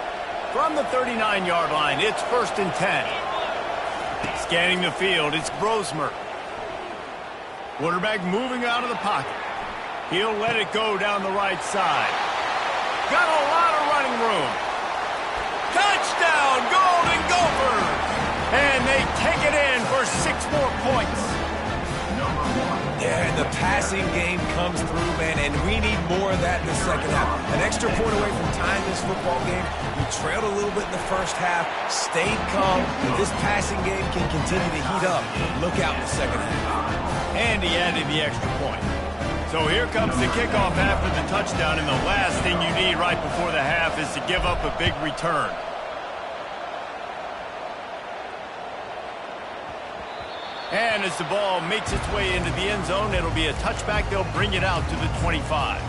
From the 39-yard line, it's 1st and 10. Scanning the field, it's Brosmer. Quarterback moving out of the pocket. He'll let it go down the right side. Got a lot of running room. Touchdown, Golden Gophers! And they take it in for 6 more points. Yeah, and the passing game comes through, man, and we need more of that in the second half. An extra point away from tying this football game. We trailed a little bit in the first half, stayed calm. If this passing game can continue to heat up, look out in the second half. And he added the extra point. So here comes the kickoff after the touchdown, and the last thing you need right before the half is to give up a big return. And as the ball makes its way into the end zone, it'll be a touchback. They'll bring it out to the 25.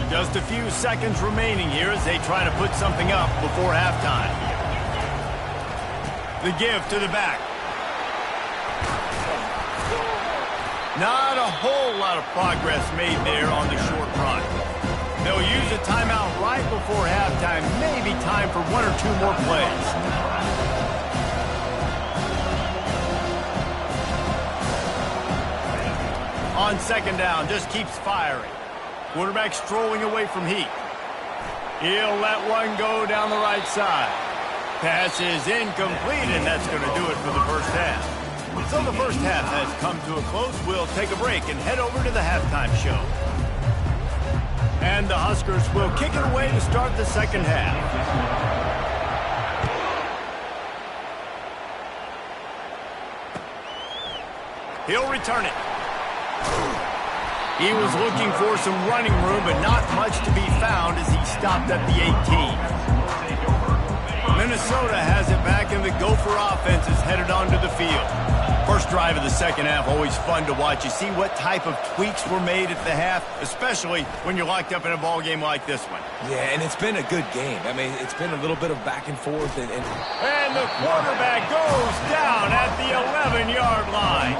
Just a few seconds remaining here as they try to put something up before halftime. The give to the back. Not a whole lot of progress made there on the short run. They'll use a timeout right before halftime. Maybe time for 1 or 2 more plays. On 2nd down, just keeps firing. Quarterback strolling away from heat. He'll let one go down the right side. Pass is incomplete, and that's going to do it for the first half. So the first half has come to a close. We'll take a break and head over to the halftime show. And the Huskers will kick it away to start the second half. He'll return it. He was looking for some running room, but not much to be found as he stopped at the 18. Minnesota has it back, and the Gopher offense is headed onto the field. First drive of the second half, always fun to watch. You see what type of tweaks were made at the half, especially when you're locked up in a ball game like this one. Yeah, and it's been a good game. I mean, it's been a little bit of back and forth. And the quarterback goes down at the 11-yard line.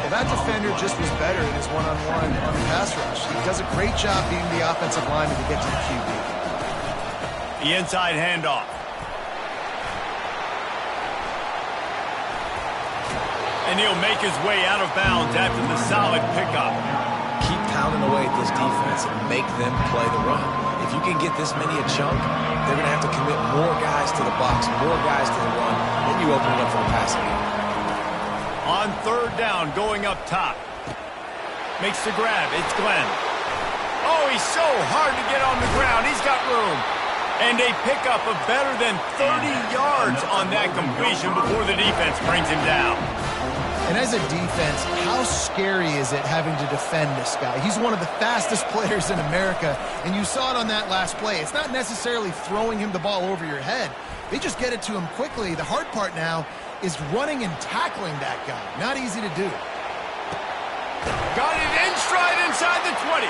Well, that defender just was better in his one-on-one on the pass rush. He does a great job being the offensive lineman to get to the QB. The inside handoff. And he'll make his way out of bounds after the solid pickup. Keep pounding away at this defense and make them play the run. If you can get this many a chunk, they're going to have to commit more guys to the box, more guys to the run. Then you open it up for the passing game. On 3rd down, going up top. Makes the grab. It's Glenn. Oh, he's so hard to get on the ground. He's got room. And they pick up a better than 30 yards on that completion before the defense brings him down. And as a defense, how scary is it having to defend this guy? He's one of the fastest players in America, and you saw it on that last play. It's not necessarily throwing him the ball over your head. They just get it to him quickly. The hard part now is running and tackling that guy. Not easy to do. Got it in stride inside the 20.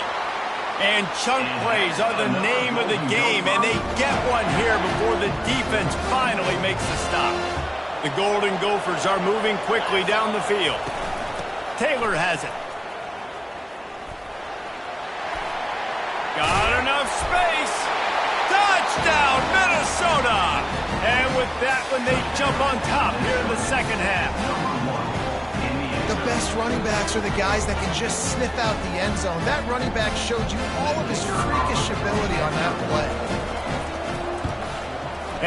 And chunk plays are the name of the game, and they get one here before the defense finally makes the stop. The Golden Gophers are moving quickly down the field. Taylor has it. Got enough space. Touchdown, Minnesota! And with that, hoping they jump on top here in the second half. The best running backs are the guys that can just sniff out the end zone. That running back showed you all of his freakish ability on that play.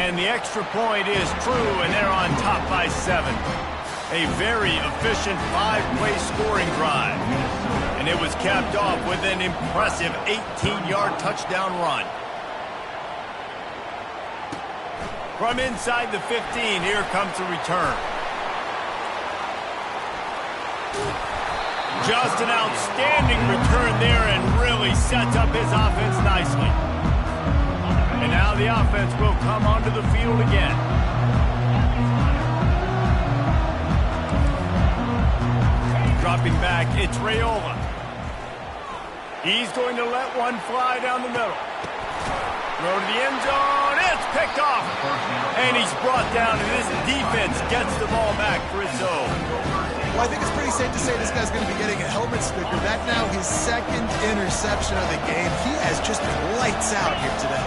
And the extra point is true, and they're on top by 7. A very efficient 5-play scoring drive. And it was capped off with an impressive 18-yard touchdown run. From inside the 15, here comes the return. Just an outstanding return there and really sets up his offense nicely. And now the offense will come onto the field again. Dropping back, it's Raiola. He's going to let one fly down the middle. Throw to the end zone. It's picked off. And he's brought down, and this defense gets the ball back for his own. Well, I think it's pretty safe to say this guy's going to be getting a helmet sticker. That now his second interception of the game. He has just been lights out here today.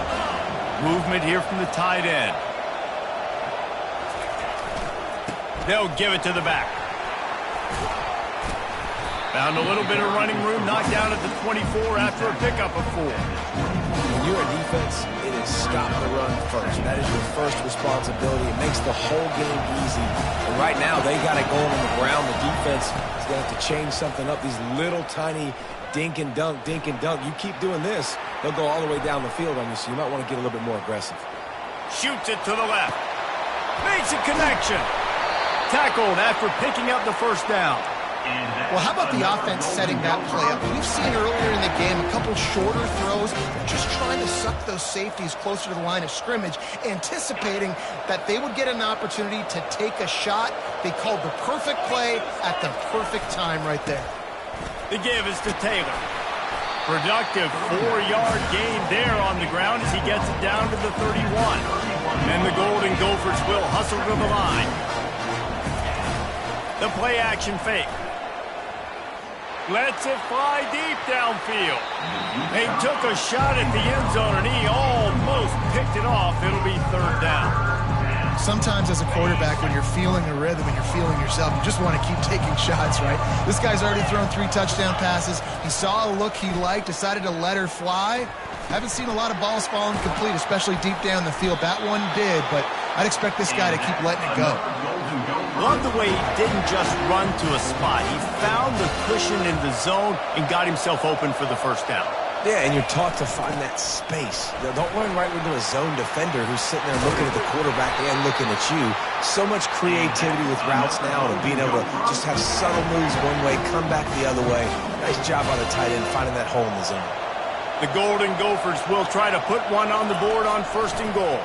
Movement here from the tight end. They'll give it to the back. Found a little bit of running room, knocked down at the 24 after a pickup of 4. When you're a defense, it is stop the run first. That is your first responsibility. It makes the whole game easy. And right now, they got it going on the ground. The defense is going to have to change something up. These little tiny dink and dunk, dink and dunk. You keep doing this, they'll go all the way down the field on you, so you might want to get a little bit more aggressive. Shoots it to the left. Makes a connection. Tackled after picking up the first down. Well, how about the offense setting that play up? We've seen earlier in the game a couple shorter throws. They're just trying to suck those safeties closer to the line of scrimmage, anticipating that they would get an opportunity to take a shot. They called the perfect play at the perfect time right there. The give is to Taylor. Productive 4-yard gain there on the ground as he gets it down to the 31. And the Golden Gophers will hustle to the line. The play action fake. Lets it fly deep downfield. They took a shot at the end zone, and he almost picked it off. It'll be 3rd down. Sometimes as a quarterback, when you're feeling a rhythm and you're feeling yourself, you just want to keep taking shots, right? This guy's already thrown 3 touchdown passes. He saw a look he liked, decided to let her fly. Haven't seen a lot of balls falling complete, especially deep down the field. That one did, but I'd expect this guy to keep letting it go. Love the way he didn't just run to a spot. He found the cushion in the zone and got himself open for the first down. Yeah, and you're taught to find that space. Don't run right into a zone defender who's sitting there looking at the quarterback and looking at you. So much creativity with routes now and being able to just have subtle moves one way, come back the other way. Nice job on the tight end finding that hole in the zone. The Golden Gophers will try to put one on the board on 1st and goal.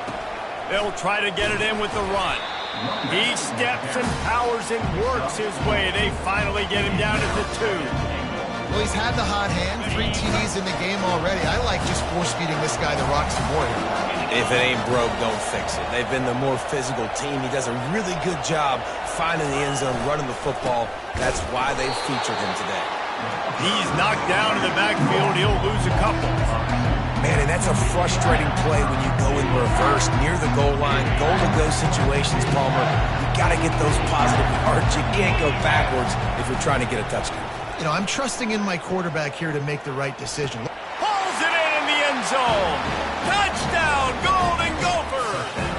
They'll try to get it in with the run. He steps and powers and works his way. They finally get him down at the 2. Well, he's had the hot hand, 3 TDs in the game already. I like just force-feeding this guy the rock some more here. If it ain't broke, don't fix it. They've been the more physical team. He does a really good job finding the end zone, running the football. That's why they've featured him today. He's knocked down in the backfield. He'll lose a couple. Man, and that's a frustrating play when you go in reverse near the goal line. Goal-to-go situations, Palmer. You got to get those positive yards. You can't go backwards if you're trying to get a touchdown. You know, I'm trusting in my quarterback here to make the right decision. Pulls it in the end zone. Touchdown, Golden Gophers.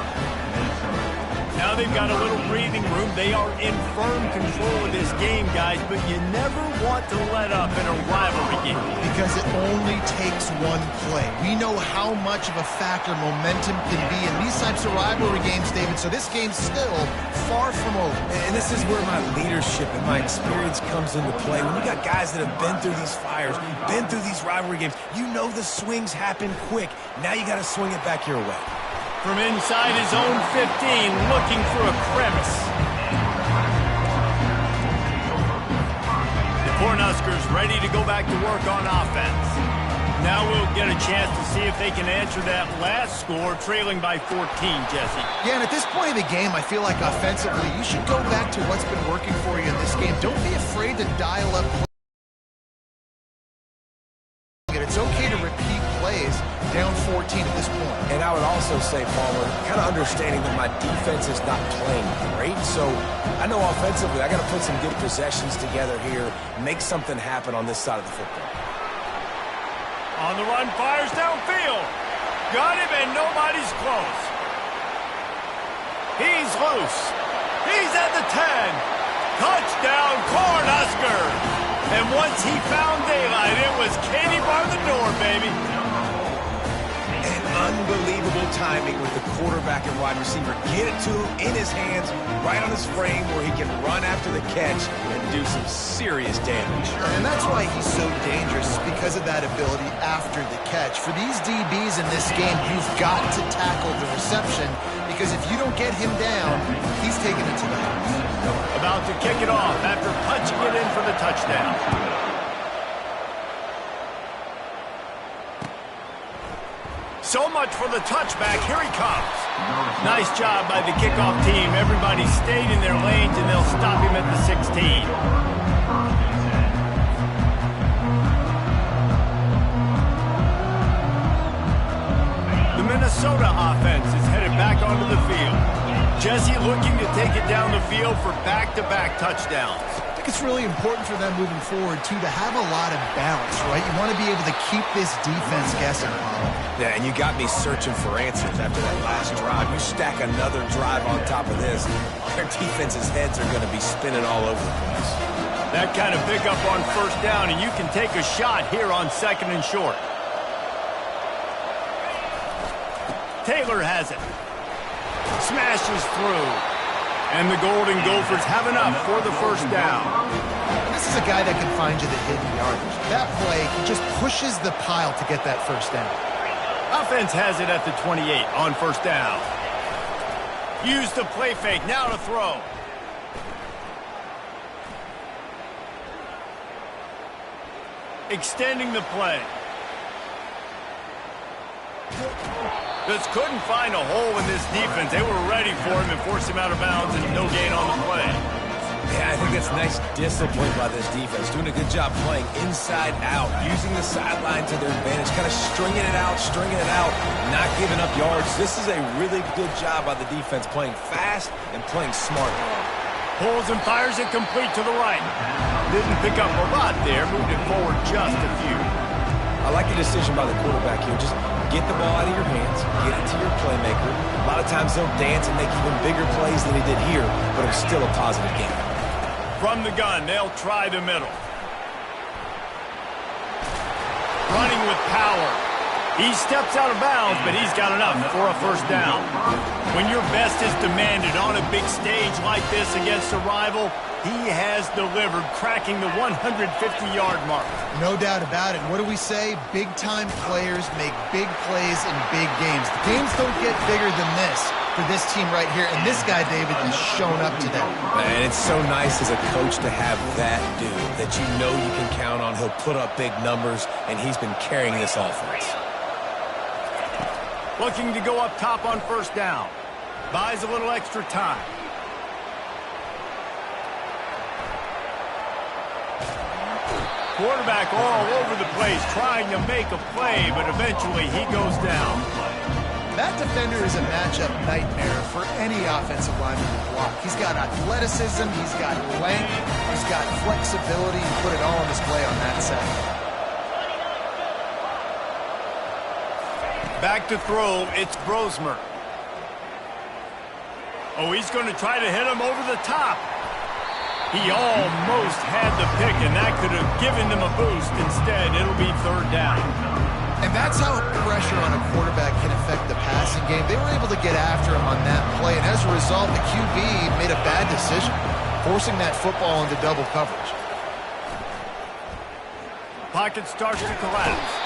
Now they've got a little breathing room. They are in firm control of this game, guys, but you never want to let up in a rivalry game. Because it only takes one play. We know how much of a factor momentum can be in these types of rivalry games, David, so this game's still far from over. And this is where my leadership and my experience comes into play. When you got guys that have been through these fires, been through these rivalry games, you know the swings happen quick. Now you got to swing it back your way. From inside his own 15, looking for a crevice. The Cornhuskers ready to go back to work on offense. Now we'll get a chance to see if they can answer that last score, trailing by 14, Jesse. Yeah, and at this point in the game, I feel like offensively, you should go back to what's been working for you in this game. Don't be afraid to dial up. It's okay to repeat plays down 14 14 at this point. And I would also say, Palmer, kind of understanding that my defense is not playing great, so I know offensively I got to put some good possessions together here, make something happen on this side of the football. On the run, fires downfield. Got him, and nobody's close. He's loose. He's at the 10. Touchdown, Cornhusker. And once he found daylight, it was Katie bar the door, baby. And unbelievable timing with the quarterback and wide receiver. Get it to him in his hands, right on his frame where he can run after the catch and do some serious damage. And that's why he's so dangerous, because of that ability after the catch. For these DBs in this game, you've got to tackle the reception, because if you don't get him down, he's taking it to the house. About to kick it off after punching it in for the touchdown. So much for the touchback. Here he comes. Nice job by the kickoff team. Everybody stayed in their lanes, and they'll stop him at the 16. The Minnesota offense is headed back onto the field. Jesse looking to take it down the field for back-to-back touchdowns. I think it's really important for them moving forward, too, to have a lot of balance, right? You want to be able to keep this defense guessing, Paul. Yeah, and you got me searching for answers after that last drive. You stack another drive on top of this, their defense's heads are going to be spinning all over the place. That kind of pickup on first down, and you can take a shot here on 2nd and short. Taylor has it. Smashes through. And the Golden Gophers have enough for the first down. This is a guy that can find you the hidden yardage. That play, he just pushes the pile to get that first down. Offense has it at the 28 on first down. Use the play fake, now to throw. Extending the play. Just couldn't find a hole in this defense. They were ready for him and forced him out of bounds, and no gain on the play. Yeah, I think that's nice discipline by this defense. Doing a good job playing inside out, using the sideline to their advantage, kind of stringing it out, not giving up yards. This is a really good job by the defense, playing fast and playing smart. Pulls and fires it complete to the right. Didn't pick up a lot there, moved it forward just a few. I like the decision by the quarterback here. Just get the ball out of your hands, get it to your playmaker. A lot of times they'll dance and make even bigger plays than he did here, but it was still a positive game. From the gun, they'll try the middle. Running with power. He steps out of bounds, but he's got enough for a first down. When your best is demanded on a big stage like this against a rival, he has delivered, cracking the 150-yard mark. No doubt about it. What do we say? Big-time players make big plays in big games. The games don't get bigger than this for this team right here, and this guy, David, has shown up today. And it's so nice as a coach to have that dude that you know you can count on. He'll put up big numbers, and he's been carrying this offense. Looking to go up top on first down. Buys a little extra time. Quarterback all over the place, trying to make a play, but eventually he goes down. That defender is a matchup nightmare for any offensive lineman to block. He's got athleticism, he's got length, he's got flexibility. He put it all on display on that side. Back to throw, it's Brosmer. Oh, he's going to try to hit him over the top. He almost had the pick, and that could have given them a boost. Instead, it'll be third down. And that's how pressure on a quarterback can affect the passing game. They were able to get after him on that play, and as a result, the QB made a bad decision, forcing that football into double coverage. Pocket starts to collapse.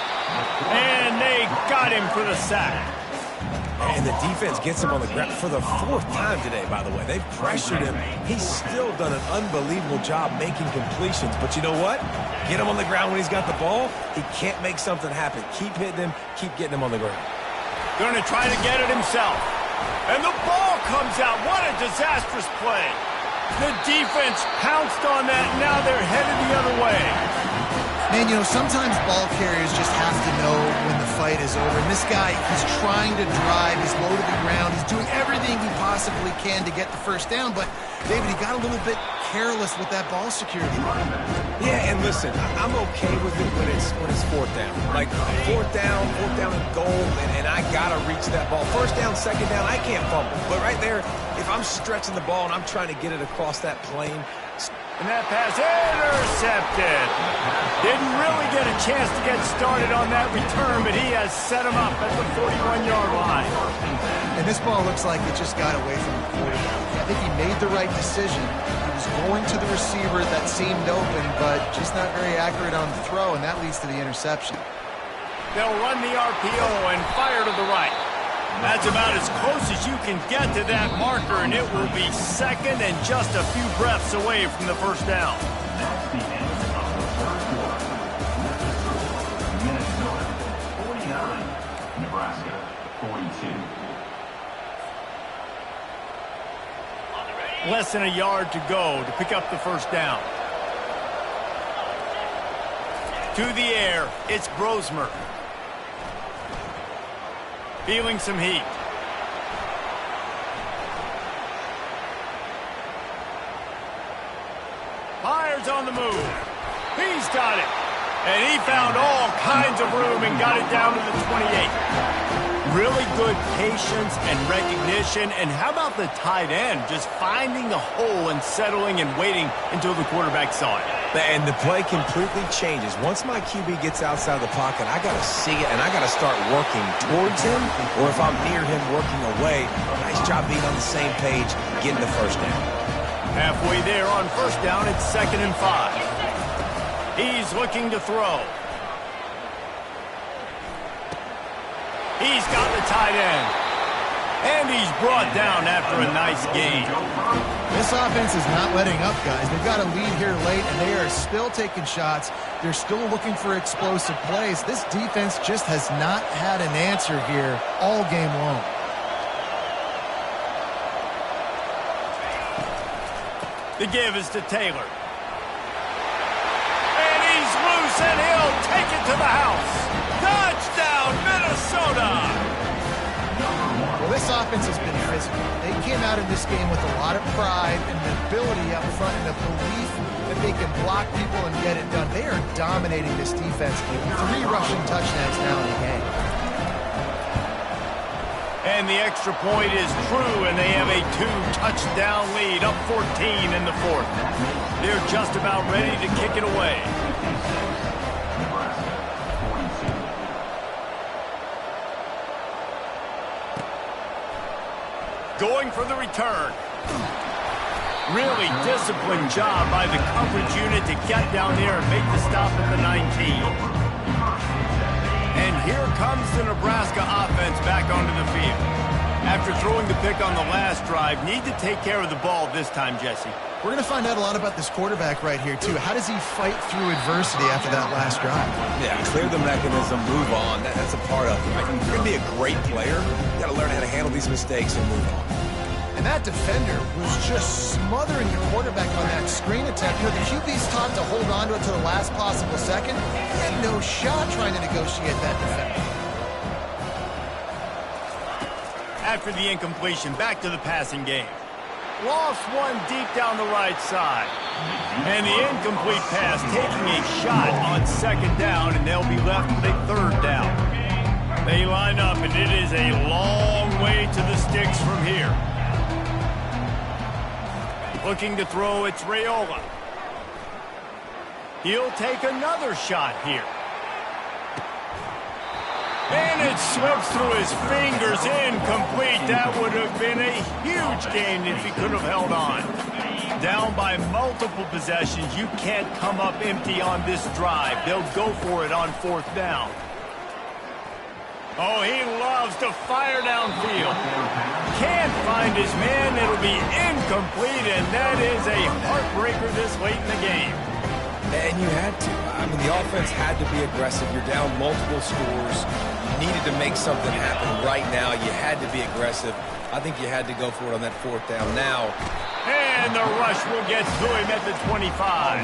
And they got him for the sack. And the defense gets him on the ground for the fourth time today, by the way. They've pressured him. He's still done an unbelievable job making completions. But you know what? Get him on the ground when he's got the ball. He can't make something happen. Keep hitting him. Keep getting him on the ground. Going to try to get it himself. And the ball comes out. What a disastrous play. The defense pounced on that. Now they're headed the other way. Man, you know, sometimes ball carriers just have to know when the fight is over. And this guy, he's trying to drive. He's low to the ground. He's doing everything he possibly can to get the first down. But, David, he got a little bit careless with that ball security. Yeah, and listen, I'm okay with it when it's fourth down. Like, fourth down and goal, and I got to reach that ball. First down, second down, I can't fumble. But right there, if I'm stretching the ball and I'm trying to get it across that plane, and that pass intercepted. Didn't really get a chance to get started on that return, but he has set him up at the 41-yard line. And this ball looks like it just got away from the quarterback. I think he made the right decision. He was going to the receiver that seemed open, but just not very accurate on the throw, and that leads to the interception. They'll run the RPO and fire to the right. That's about as close as you can get to that marker, and it will be second and just a few breaths away from the first down. That's the end of the first quarter. Minnesota 49, Nebraska 42. Less than a yard to go to pick up the first down. To the air, it's Brosmer. Feeling some heat. Fires on the move. He's got it. And he found all kinds of room and got it down to the 28. Really good patience and recognition. And how about the tight end just finding the hole and settling and waiting until the quarterback saw it? and the play completely changes. Once my QB gets outside the pocket, I got to see it, and I got to start working towards him, or if I'm near him, working away. Nice job being on the same page, getting the first down. Halfway there on first down, it's 2nd and 5. He's looking to throw. He's got the tight end. And he's brought down after a nice gain. This offense is not letting up, guys. They've got a lead here late, and they are still taking shots. They're still looking for explosive plays. This defense just has not had an answer here all game long. The give is to Taylor. And he's loose, and he'll take it to the house. Touchdown, Minnesota! Well, this offense has been physical. They came out in this game with a lot of pride and the ability up front and the belief that they can block people and get it done. They are dominating this defense. 3 rushing touchdowns now in the game. And the extra point is true, and they have a 2-touchdown lead, up 14 in the 4th. They're just about ready to kick it away. Going for the return. Really disciplined job by the coverage unit to get down there and make the stop at the 19. And here comes the Nebraska offense back onto the field. After throwing the pick on the last drive, need to take care of the ball this time, Jesse. We're going to find out a lot about this quarterback right here, too. How does he fight through adversity after that last drive? Yeah, clear the mechanism, move on. That's a part of it. Right? If you're going to be a great player, you got to learn how to handle these mistakes and move on. And that defender was just smothering the quarterback on that screen attempt. You know, the QB's taught to hold on to it to the last possible second. He had no shot trying to negotiate that defender. After the incompletion, back to the passing game. Lost one deep down the right side. And the incomplete pass taking a shot on 2nd down, and they'll be left with a 3rd down. They line up, and it is a long way to the sticks from here. Looking to throw, it's Raiola. He'll take another shot here. And it slips through his fingers, incomplete. That would have been a huge gain if he could have held on. Down by multiple possessions, you can't come up empty on this drive. They'll go for it on 4th down. Oh, he loves to fire downfield. Can't find his man. It'll be incomplete, and that is a heartbreaker this late in the game. And you had to. I mean, the offense had to be aggressive. You're down multiple scores. You needed to make something happen right now. You had to be aggressive. I think you had to go for it on that 4th down now. And the rush will get to him at the 25.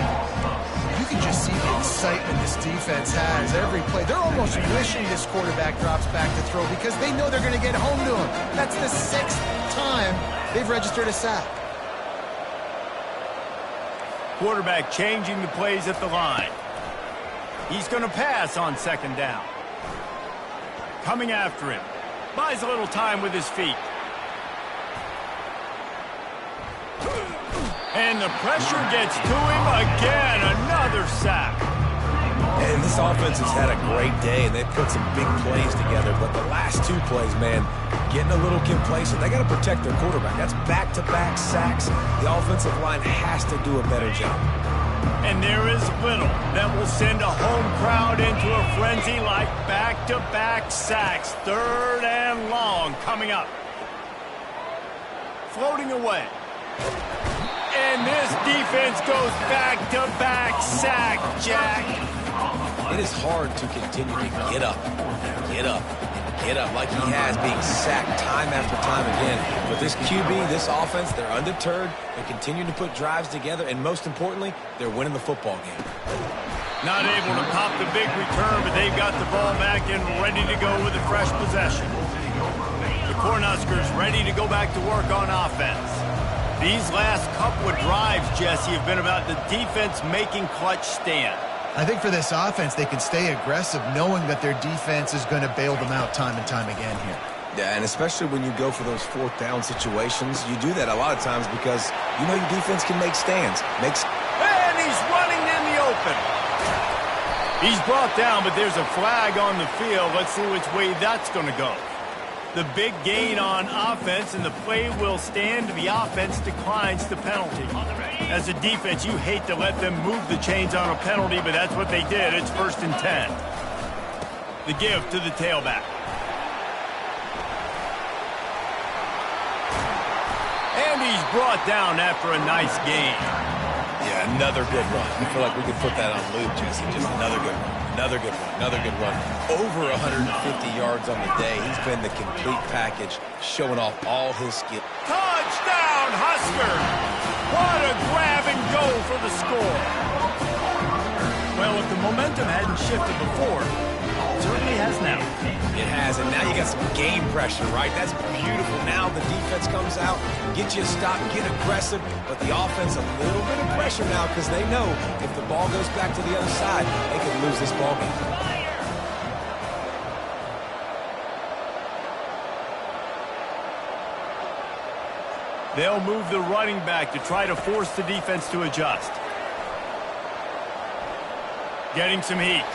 You can just see the excitement this defense has every play. They're almost wishing this quarterback drops back to throw because they know they're going to get home to him. That's the 6th time they've registered a sack. Quarterback changing the plays at the line. He's going to pass on 2nd down. Coming after him. Buys a little time with his feet. And the pressure gets to him again. Another sack. And this offense has had a great day, and they've put some big plays together. But the last 2 plays, man, getting a little complacent. They got to protect their quarterback. That's back-to-back sacks. The offensive line has to do a better job. And there is little that will send a home crowd into a frenzy like back-to-back sacks. 3rd and long coming up. Floating away. And this defense goes back-to-back sack, Jack. It is hard to continue to get up, like he has, being sacked time after time again. But this QB, this offense, they're undeterred. They're continuing to put drives together, and most importantly, they're winning the football game. Not able to pop the big return, but they've got the ball back and ready to go with a fresh possession. The Cornhuskers ready to go back to work on offense. These last couple of drives, Jesse, have been about the defense making clutch stand. I think for this offense, they can stay aggressive knowing that their defense is going to bail them out time and time again here. Yeah, and especially when you go for those 4th down situations, you do that a lot of times because you know your defense can make stands. And he's running in the open. He's brought down, but there's a flag on the field. Let's see which way that's going to go. The big gain on offense, and the play will stand. The offense declines the penalty. As a defense, you hate to let them move the chains on a penalty, but that's what they did. It's 1st and 10. The give to the tailback. And he's brought down after a nice gain. Yeah, another good run. I feel like we could put that on loop, Jesse. Just another good run. Another good run. Another good run. Over 150 yards on the day. He's been the complete package, showing off all his skill. Touchdown, Husker! What a grab and go for the score. Well, if the momentum hadn't shifted before, it certainly has now. It has, and now you got some game pressure, right? That's beautiful. Now the defense comes out, get you a stop, get aggressive, but the offense a little bit of pressure now because they know if the ball goes back to the other side, they could lose this ball game. They'll move the running back to try to force the defense to adjust. Getting some heat.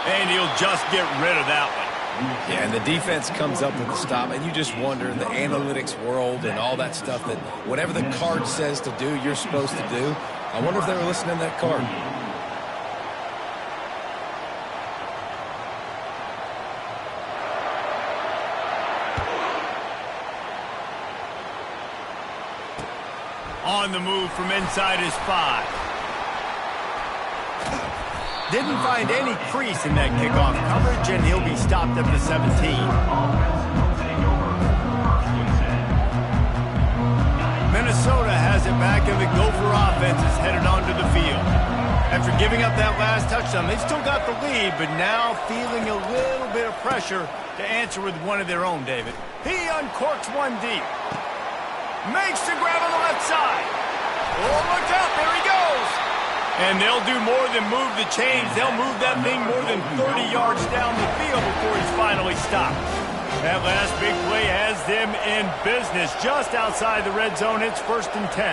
And he'll just get rid of that one. Yeah, and the defense comes up with the stop, and you just wonder in the analytics world and all that stuff that whatever the card says to do, you're supposed to do. I wonder if they were listening to that card. On the move from inside his 5. Didn't find any crease in that kickoff coverage, and he'll be stopped at the 17. Minnesota has it back, and the Gopher offense is headed onto the field. After giving up that last touchdown, they've still got the lead, but now feeling a little bit of pressure to answer with one of their own, David. He uncorks one deep. Makes the grab on the left side. Oh, look out, there he goes. And they'll do more than move the chains. They'll move that thing more than 30 yards down the field before he's finally stopped. That last big play has them in business just outside the red zone. It's 1st and 10.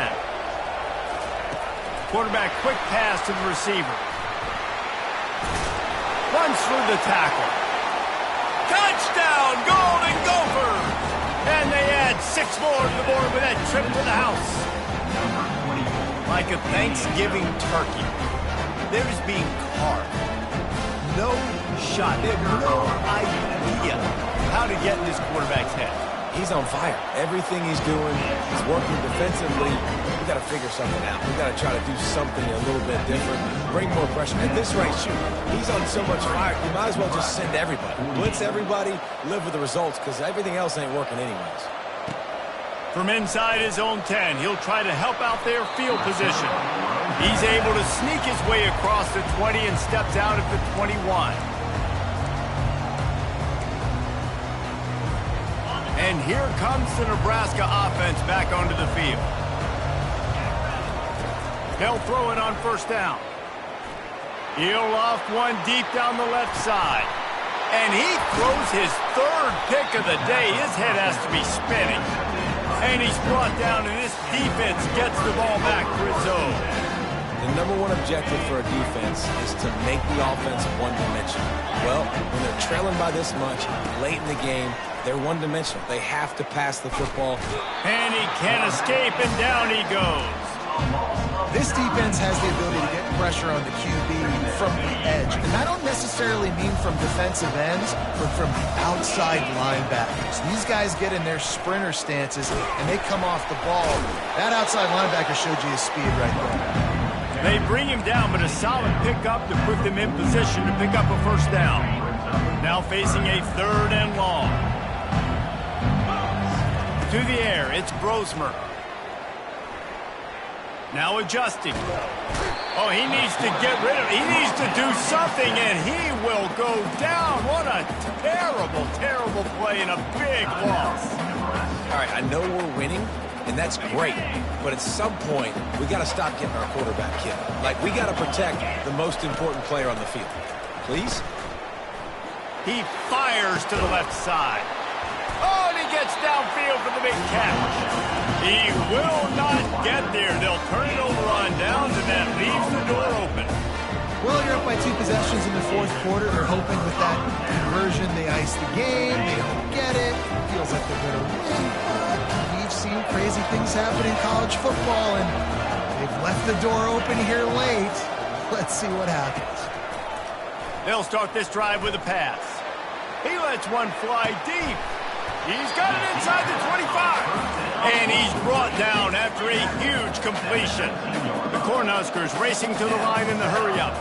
Quarterback quick pass to the receiver. Runs through the tackle. Touchdown, Golden Gophers! And they add 6 more to the board with that trip to the house. Like a Thanksgiving turkey, they're just being carved. No shot. They have no idea how to get in this quarterback's head. He's on fire. Everything he's doing, he's working defensively. We got to figure something out. We got to try to do something a little bit different, bring more pressure. At this rate, shoot, he's on so much fire, you might as well just send everybody. Blitz everybody, live with the results, because everything else ain't working anyways. From inside his own 10, he'll try to help out their field position. He's able to sneak his way across the 20 and steps out at the 21. And here comes the Nebraska offense back onto the field. They'll throw it on first down. He'll loft one deep down the left side. And he throws his third pick of the day. His head has to be spinning. And he's brought down, and this defense gets the ball back for its own. The number one objective for a defense is to make the offense one-dimensional. Well, when they're trailing by this much, late in the game, they're one-dimensional. They have to pass the football. And he can't escape, and down he goes. This defense has the ability to get pressure on the QB from the edge. And I don't necessarily mean from defensive ends, but from the outside linebackers. These guys get in their sprinter stances, and they come off the ball. That outside linebacker showed you his speed right there. They bring him down, but a solid pickup to put them in position to pick up a first down. Now facing a 3rd and long. To the air, it's Brosmer. Now adjusting. Oh, he needs to get rid of it. He needs to do something, and he will go down. What a terrible, terrible play and a big loss. All right, I know we're winning, and that's great. But at some point, we got to stop getting our quarterback killed. Like, we got to protect the most important player on the field. Please? He fires to the left side. Oh, and he gets downfield for the big catch. He will not get there. They'll turn it over on downs, and that leaves the door open. Well, you're up by 2 possessions in the 4th quarter. They're hoping with that conversion they ice the game. They don't get it. Feels like they're going to win, but we've seen crazy things happen in college football, and they've left the door open here late. Let's see what happens. They'll start this drive with a pass. He lets one fly deep. He's got it inside the 25. And he's brought down after a huge completion. The Cornhuskers racing to the line in the hurry-up.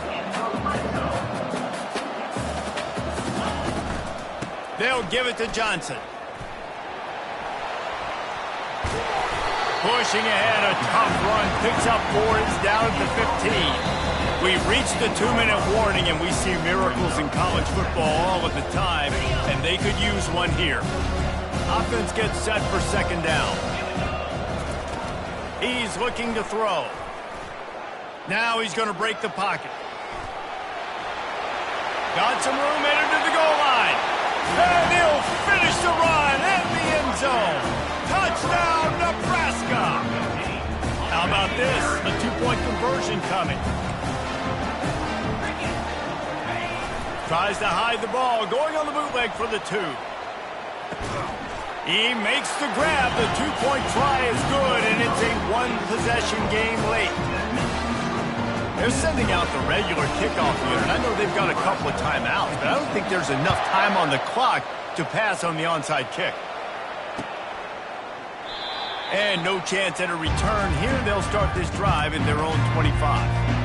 They'll give it to Johnson. Pushing ahead, a tough run. Picks up 4. It's down at the 15. We've reached the 2-minute warning, and we see miracles in college football all of the time, and they could use one here. Offense gets set for 2nd down. He's looking to throw. Now he's going to break the pocket. Got some room headed to the goal line. And he'll finish the run in the end zone. Touchdown, Nebraska. How about this? A 2-point conversion coming. Tries to hide the ball. Going on the bootleg for the 2. He makes the grab. The 2-point try is good, and it's a 1-possession game late. They're sending out the regular kickoff unit. I know they've got a couple of timeouts, but I don't think there's enough time on the clock to pass on the onside kick. And no chance at a return here. They'll start this drive in their own 25.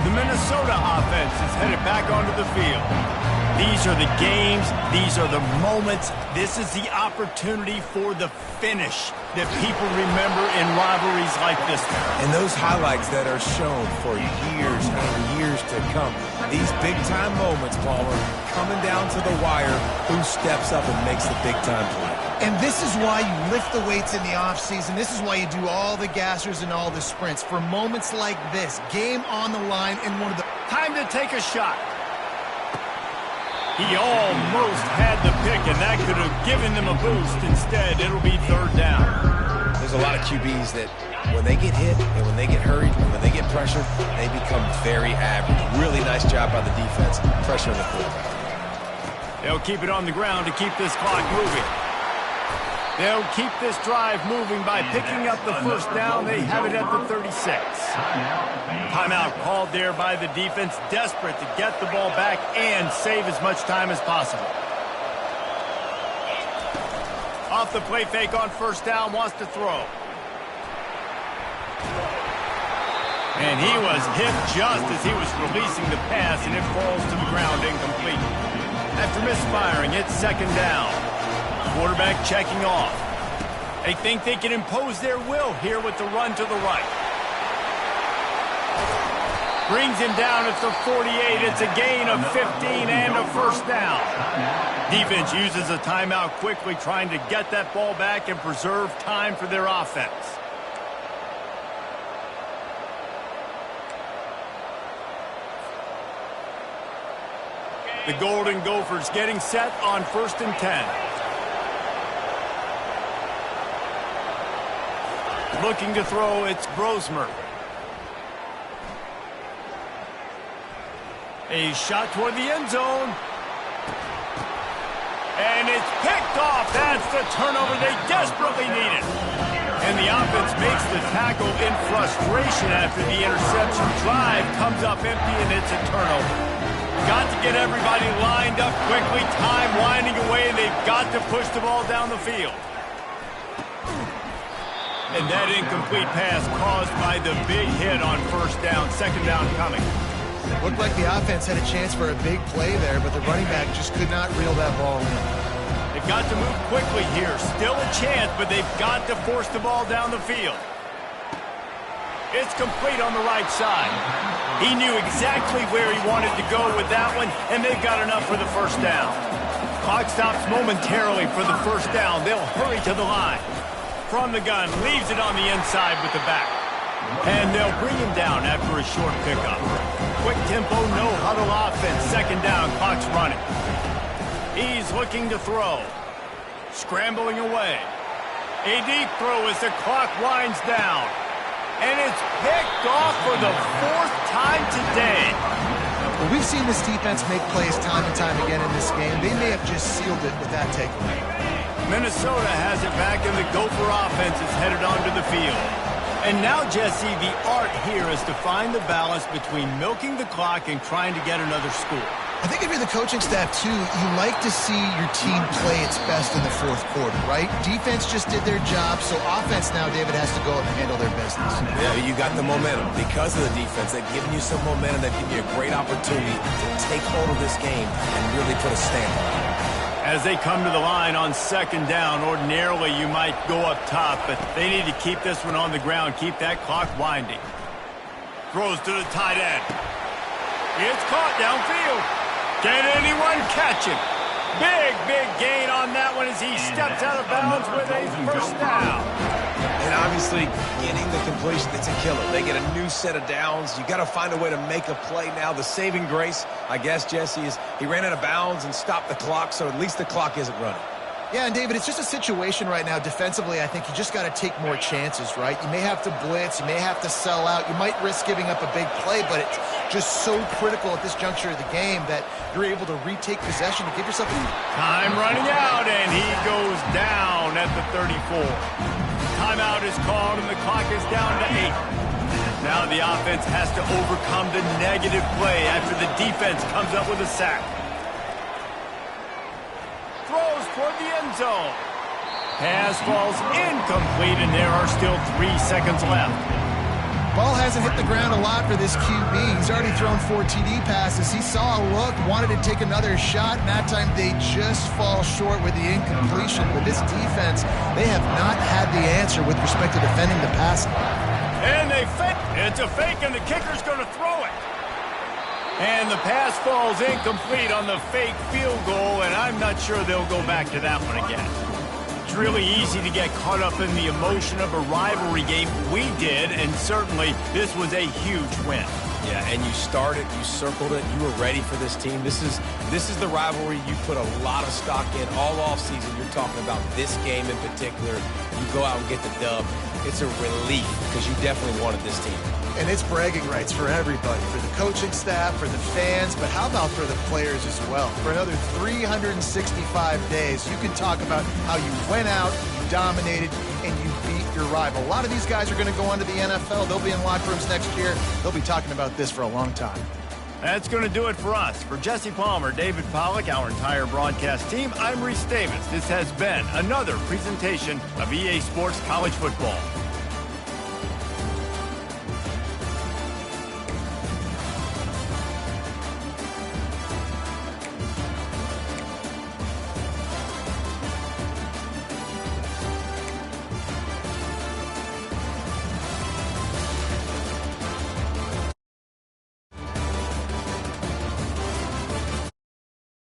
The Minnesota offense is headed back onto the field. These are the games. These are the moments. This is the opportunity for the finish that people remember in rivalries like this one. And those highlights that are shown for years and years to come. These big-time moments, Palmer, coming down to the wire, who steps up and makes the big-time play. And this is why you lift the weights in the offseason. This is why you do all the gassers and all the sprints. For moments like this, game on the line, and one of the... Time to take a shot. He almost had the pick, and that could have given them a boost. Instead, it'll be 3rd down. There's a lot of QBs that when they get hit and when they get hurried and when they get pressured, they become very average. Really nice job by the defense, pressuring the quarterback. They'll keep it on the ground to keep this clock moving. They'll keep this drive moving by picking up the 1st down. They have it at the 36. Timeout called there by the defense, desperate to get the ball back and save as much time as possible. Off the play fake on 1st down, wants to throw. And he was hit just as he was releasing the pass, and it falls to the ground incomplete. After misfiring, it's 2nd down. Quarterback checking off. They think they can impose their will here with the run to the right. Brings him down at the 48. It's a gain of 15 and a first down. Defense uses a timeout quickly, trying to get that ball back and preserve time for their offense. The Golden Gophers getting set on 1st and 10. Looking to throw, it's Brosmer. A shot toward the end zone. And it's picked off. That's the turnover they desperately needed. And the offense makes the tackle in frustration after the interception. Drive comes up empty, and it's a turnover. Got to get everybody lined up quickly. Time winding away. They've got to push the ball down the field. And that incomplete pass caused by the big hit on 1st down. 2nd down coming. Looked like the offense had a chance for a big play there, but the running back just could not reel that ball in. They've got to move quickly here. Still a chance, but they've got to force the ball down the field. It's complete on the right side. He knew exactly where he wanted to go with that one, and they've got enough for the 1st down. Clock stops momentarily for the 1st down. They'll hurry to the line. From the gun, leaves it on the inside with the back. And they'll bring him down after a short pickup. Quick tempo, no huddle offense. 2nd down, clock's running. He's looking to throw. Scrambling away. A deep throw as the clock winds down. And it's picked off for the 4th time today. Well, we've seen this defense make plays time and time again in this game. They may have just sealed it with that takeaway. Minnesota has it back, and the Gopher offense is headed onto the field. And now, Jesse, the art here is to find the balance between milking the clock and trying to get another score. I think if you're the coaching staff, too, you like to see your team play its best in the 4th quarter, right? Defense just did their job, so offense now, David, has to go up and handle their business. Yeah, you got the momentum. Because of the defense, they've given you some momentum. They've given you a great opportunity to take hold of this game and really put a stamp on it. As they come to the line on 2nd down, ordinarily you might go up top, but they need to keep this one on the ground, keep that clock winding. Throws to the tight end. It's caught downfield. Can anyone catch him? Big gain on that one as he steps out of bounds with a 1st down. And obviously, getting the completion, it's a killer. They get a new set of downs. You got to find a way to make a play now. The saving grace, I guess, Jesse, is he ran out of bounds and stopped the clock, so at least the clock isn't running. Yeah, and David, it's just a situation right now defensively. I think you just got to take more chances, right? You may have to blitz. You may have to sell out. You might risk giving up a big play, but it's just so critical at this juncture of the game that you're able to retake possession to give yourself a... Time running out, and he goes down at the 34. Timeout is called, and the clock is down to 8. Now the offense has to overcome the negative play after the defense comes up with a sack. Throws toward the end zone. Pass falls incomplete, and there are still 3 seconds left. Ball hasn't hit the ground a lot for this QB. He's already thrown 4 TD passes. He saw a look, wanted to take another shot, and that time they just fall short with the incompletion. But this defense, they have not had the answer with respect to defending the pass. And they fake. It's a fake, and the kicker's going to throw it. And the pass falls incomplete on the fake field goal, and I'm not sure they'll go back to that one again. It's really easy to get caught up in the emotion of a rivalry game. We did, and certainly this was a huge win. Yeah, and you started, you circled it, you were ready for this team. This is the rivalry you put a lot of stock in all offseason. You're talking about this game in particular. You go out and get the dub. It's a relief because you definitely wanted this team. And it's bragging rights for everybody, for the coaching staff, for the fans, but how about for the players as well? For another 365 days, you can talk about how you went out, you dominated, and you beat your rival. A lot of these guys are going to go on to the NFL. They'll be in locker rooms next year. They'll be talking about this for a long time. That's going to do it for us. For Jesse Palmer, David Pollack, our entire broadcast team, I'm Reese Davis. This has been another presentation of EA Sports College Football.